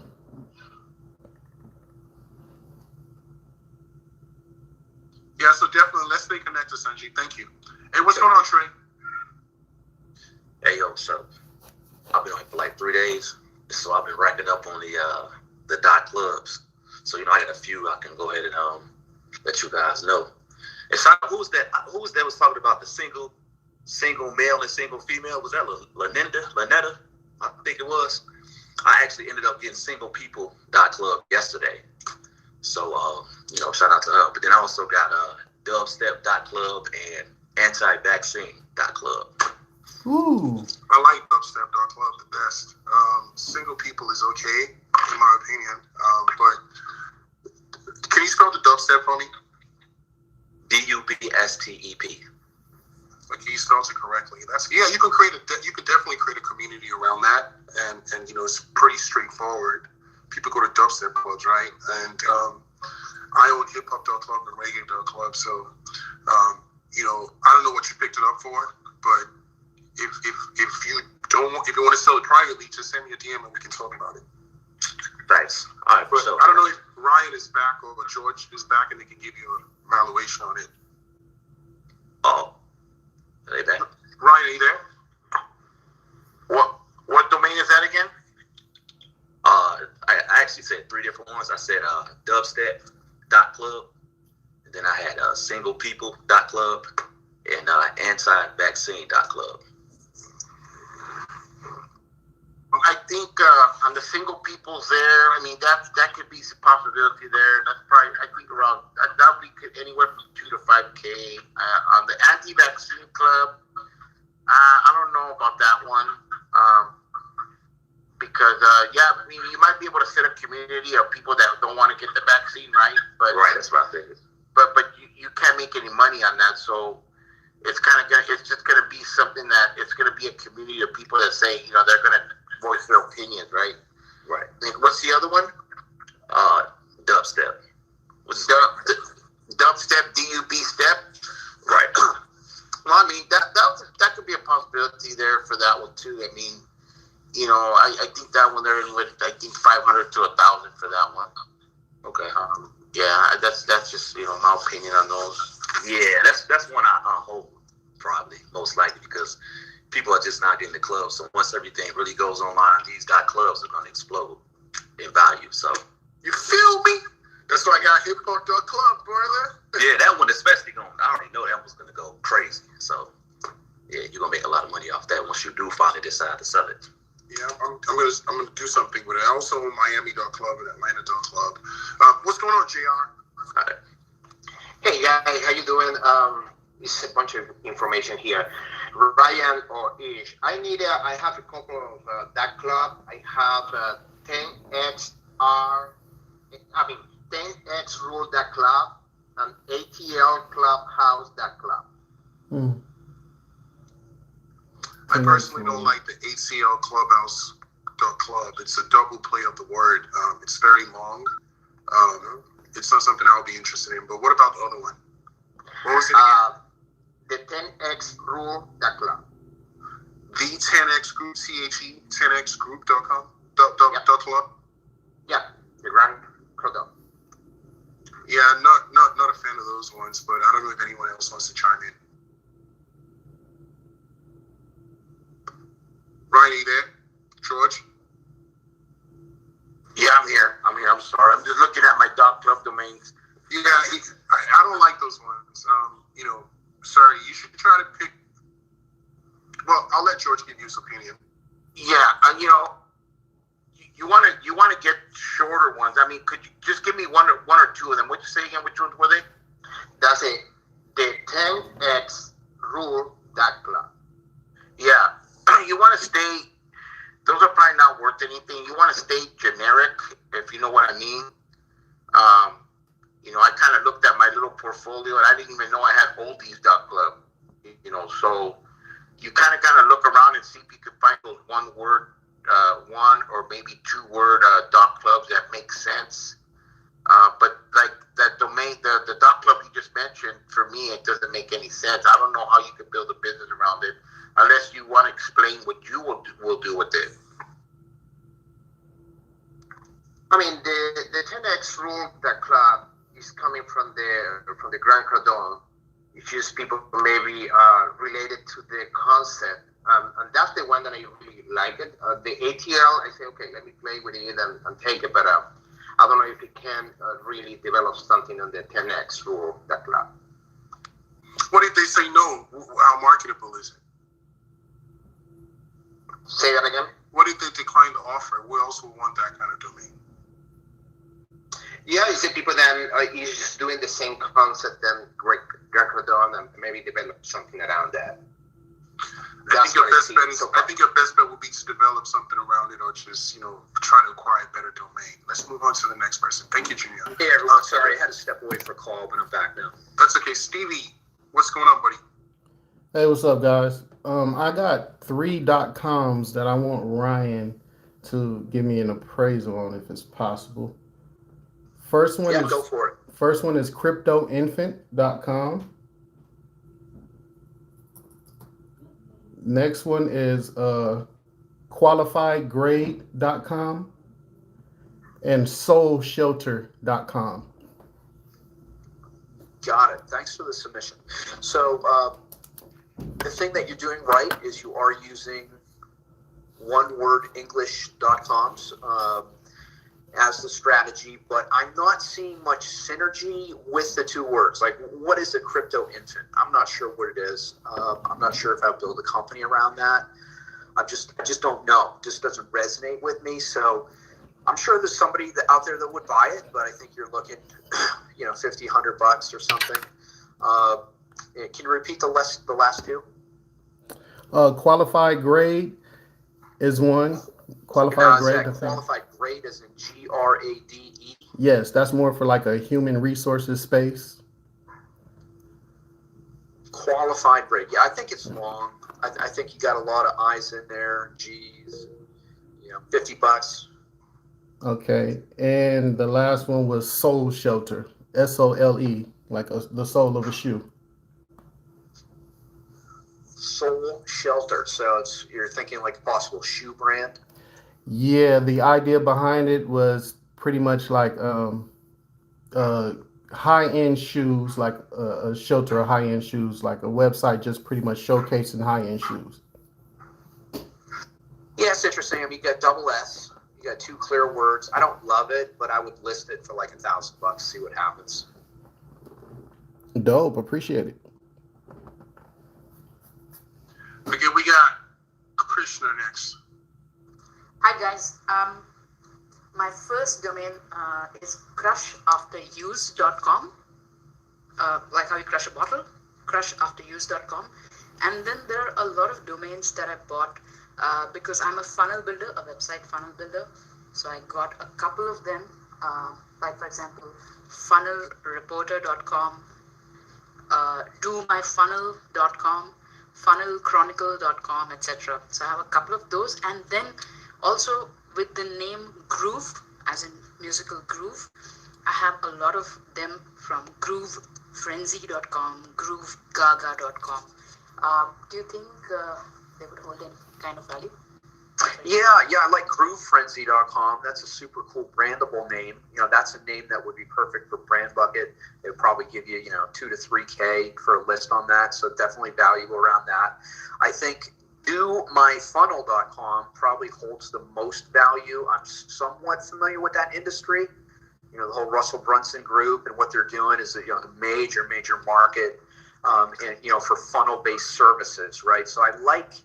Yeah, so definitely let's stay connected, Sanjay. Thank you. Hey, what's going on, Trey? Hey, yo, so I've been on it for like 3 days, so I've been racking up on the dot clubs. So I got a few I can go ahead and let you guys know. And so who's that was talking about the single male and single female? Was that Lynetta? I think it was. I actually ended up getting single people dot club yesterday. So shout out to her. But then I also got dubstep dot club and anti-vaccine dot club. Ooh. I like dubstep dot club the best. Single people is okay, in my opinion. But can you spell the dubstep for me? DUBSTEP. Like he spells it correctly. You can definitely create a community around that, and it's pretty straightforward. People go to dubstep clubs, right? And I own hip hop club and reggae club, so I don't know what you picked it up for, but if you want to sell it privately, just send me a DM and we can talk about it. Thanks. All right, but so I don't know if Ryan is back or George is back, and they can give you a valuation on it. Oh, are they back? Ryan, are you there? What domain is that again? I actually said 3 different ones. I said dubstep dot club, and then I had single people dot club and anti-vaccine dot club. I think on the single people's there, I mean that could be some possibility there. That's probably I think around that would be anywhere from 2 to 5K. On the anti-vaccine club, I don't know about that one. Because I mean you might be able to set a community of people that don't want to get the vaccine, right? But right, that's what I figured. But you can't make any money on that, so it's just gonna be something that it's gonna be a community of people that say they're gonna voice their opinions, right? Right. What's the other one? Dubstep. What's dubstep? DUB step. Right. Well, I mean that could be a possibility there for that one too. I mean, I think that one they're in with 500 to 1,000 for that one. Okay. Yeah, that's just my opinion on those. Yeah, that's one I hold probably most likely because people are just not in the club. So once everything really goes online, these dot clubs are going to explode in value. So you feel me? That's why I got hip hop club, brother. Yeah, that one especially I already know that one's going to go crazy. So yeah, you're going to make a lot of money off that once you do finally decide to sell it. Yeah, I'm gonna do something with it. I also own Miami Club and Atlanta Club. What's going on, JR? Right. Hey guys, how you doing? It's a bunch of information here. Ryan or Ish, I have a couple of that club. I have 10X Rule that club and ATL Clubhouse that club. Mm. I personally don't like the ACL Clubhouse club. It's a double play of the word. It's very long. It's not something I'll be interested in. But what about the other one? What was it again? The 10X Rule that club. The 10X Group, THE, 10xgroup.com, club? Yeah, the Grand Club. Yeah, not a fan of those ones, but I don't know if anyone else wants to chime in. Ryan, are you there? George? Yeah, I'm here. I'm sorry. I'm just looking at my dot club domains. Yeah, I don't like those ones. Sorry, you should try to pick Well, I'll let George give you his opinion. Yeah, you want to get shorter ones. I mean, could you just give me one or two of them? What'd you say again? Which ones were they? That's it. The 10x rule.club. Yeah, you want to stay. Those are probably not worth anything. You want to stay generic, if you know what I mean. I kind of looked at my little portfolio, and I didn't even know I had oldies.club. So you kind of look around and see if you can find those one or maybe 2-word dot clubs that make sense. But like that domain, the dot club you just mentioned, for me, it doesn't make any sense. I don't know how you could build a business around it unless you want to explain what you will do with it. I mean, the 10x rule.club is coming from the Grand Cardone. It's just people maybe related to the concept. And that's the one that I really like it. The ATL, I say, okay, let me play with it and take it, but I don't know if it can really develop something on the 10x rule.club. What if they say no? How marketable is it? Say that again? What if they decline the offer? Who else would want that kind of domain? Yeah, you see people then is just doing the same concept than Grand Cardone and maybe develop something around that. I think your best bet would be to develop something around it, or just try to acquire a better domain. Let's move on to the next person. Thank you, Junior. Hey everyone, sorry I had to step away for a call, but I'm back now. That's okay, Stevie. What's going on, buddy? Hey, what's up, guys? I got 3 .coms that I want Ryan to give me an appraisal on, if it's possible. First one Go for it. First one is cryptoinfant.com. Next one is qualifiedgrade.com and soulshelter.com. Got it. Thanks for the submission. So the thing that you're doing right is you are using one-word English.coms as the strategy, but I'm not seeing much synergy with the 2 words. Like, what is a crypto infant? I'm not sure what it is. I'm not sure if I'll build a company around that. I just don't know. It just doesn't resonate with me. So I'm sure there's somebody out there that would buy it, but I think you're looking, $50, $100 or something. Can you repeat the last 2? Qualified grade is one. Qualified grade. Qualified grade is in GRADE. Yes, that's more for like a human resources space. Qualified grade. Yeah, I think it's long. I think you got a lot of I's in there. G's. $50. Okay, and the last one was Soul Shelter. SOLE, like the sole of a shoe. Soul Shelter. So you're thinking like a possible shoe brand. Yeah, the idea behind it was pretty much like high-end shoes, like a shelter of high-end shoes, like a website just pretty much showcasing high-end shoes. Yeah, it's interesting. I mean, you got double S. You got 2 clear words. I don't love it, but I would list it for like $1,000. See what happens. Dope. Appreciate it. Okay, we got Krishna next. Hi guys, my first domain is crushafteruse.com, like how you crush a bottle, crushafteruse.com. And then there are a lot of domains that I bought because I'm a funnel builder, a website funnel builder. So I got a couple of them, like for example, funnelreporter.com, domyfunnel.com, funnelchronicle.com, etc. So I have a couple of those, and then also with the name Groove, as in musical groove, I have a lot of them from groovefrenzy.com, groovegaga.com. Do you think they would hold any kind of value? Yeah, I like groovefrenzy.com. That's a super cool brandable name. That's a name that would be perfect for Brand Bucket. It would probably give you, 2 to 3K for a list on that. So definitely valuable around that. I think domyfunnel.com probably holds the most value. I'm somewhat familiar with that industry. The whole Russell Brunson group and what they're doing is a major market, and for funnel-based services, right? So I like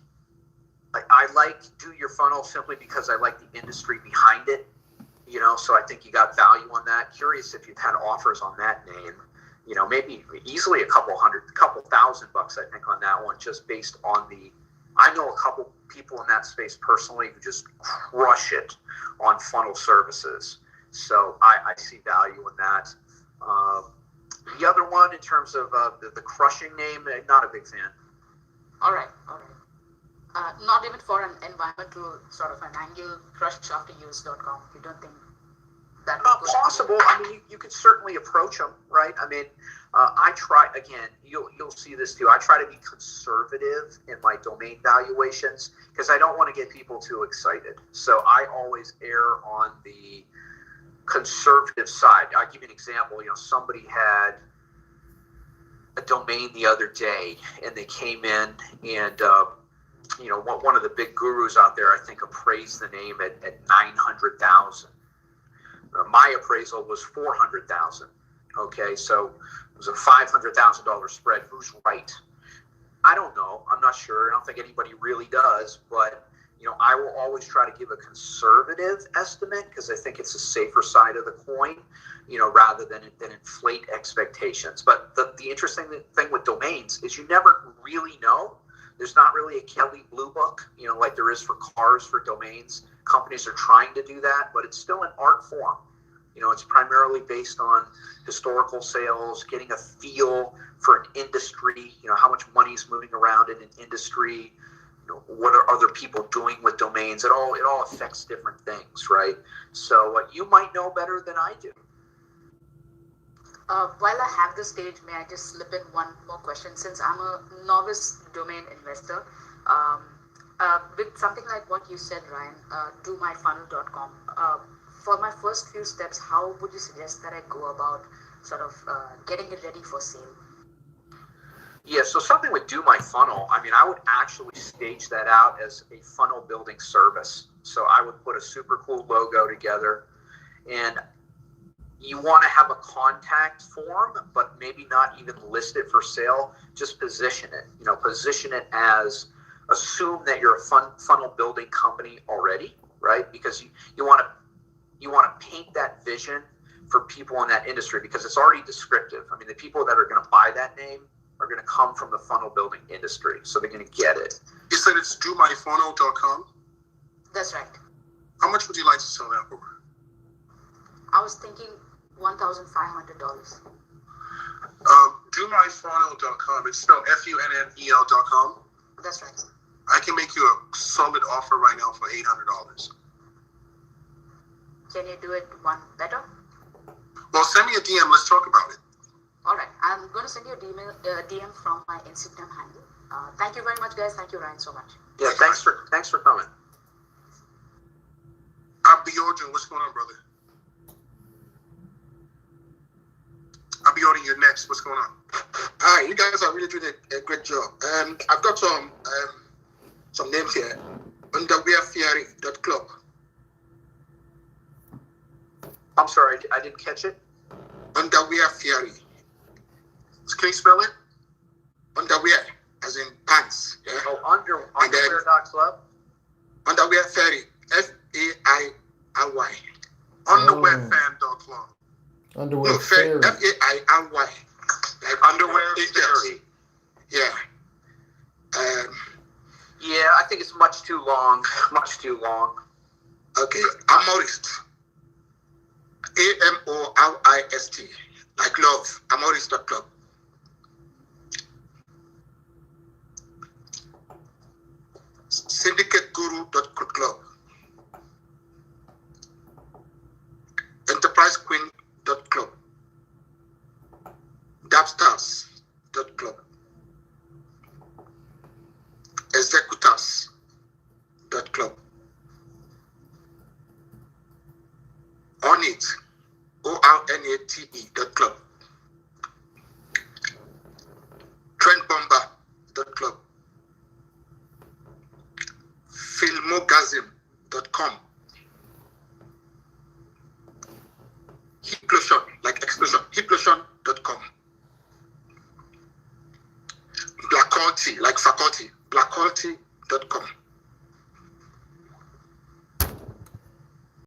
I like Do Your Funnel simply because I like the industry behind it. So I think you got value on that. Curious if you've had offers on that name. Maybe easily a couple $1,000 I think on that one, just based on I know a couple people in that space personally who just crush it on funnel services. So I see value in that. The other one, in terms of the crushing name, not a big fan. All right. Not even for an environmental sort of an angle, crushafteruse.com. You don't think that possible? I mean, you could certainly approach them, right? I mean, I try, again, you'll see this too. I try to be conservative in my domain valuations because I don't want to get people too excited. So I always err on the conservative side. I'll give you an example. Somebody had a domain the other day and they came in and, one of the big gurus out there, I think, appraised the name at 900,000. My appraisal was 400,000. Okay, so it was a $500,000 spread. Who's right? I don't know. I'm not sure. I don't think anybody really does. But I will always try to give a conservative estimate because I think it's the safer side of the coin. Rather than inflate expectations. But the interesting thing with domains is you never really know. There's not really a Kelley Blue Book, like there is for cars for domains. Companies are trying to do that, but it's still an art form. It's primarily based on historical sales, getting a feel for an industry, how much money is moving around in an industry, what are other people doing with domains. It all affects different things, right? So you might know better than I do. While I have the stage, may I just slip in one more question? Since I'm a novice domain investor, with something like what you said, Ryan, domyfunnel.com, for my first few steps, how would you suggest that I go about sort of getting it ready for sale? Yeah, so something with Do My Funnel, I mean, I would actually stage that out as a funnel building service. So I would put a super cool logo together, and you want to have a contact form, but maybe not even list it for sale. Just position it. Position it as, assume that you're a funnel building company already, right? Because you want to paint that vision for people in that industry because it's already descriptive. I mean, the people that are going to buy that name are going to come from the funnel building industry, so they're going to get it. You said it's domyfunnel.com? That's right. How much would you like to sell that for? I was thinking $1,500. Domyfunnel.com. It's spelled FUNNEL.com. That's right. I can make you a solid offer right now for $800. Can you do it one better? Well, send me a DM. Let's talk about it. All right. I'm going to send you a DM from my Instagram handle. Thank you very much, guys. Thank you, Ryan, so much. Yeah, thanks for coming. Abiodun, what's going on, brother? Abiodun, you're next. What's going on? Hi, you guys are really doing a great job. I've got some names here. Underweartheory.club. I'm sorry, I didn't catch it. Underwear Theory. Can you spell it? Underwear, as in pants. Yeah? Oh, underwear.club? Underwear Theory. FAIRY. Underwearfan.club. Underwear No, Theory. FAIRY. Like Underwear Theory. Yeah. Yeah, I think it's much too long. Much too long. Okay, Amorist. AMORIST. Like love. Amorist.club. SyndicateGuru.club. EnterpriseQueen.club. Dabstars.club. Executors.club. Onit, ORNATE.club. Trendbomber.club. Filmorgasm.com. Hiplotion, like explosion, hiplotion.com. Blackulty, like faculty, blackulty.com.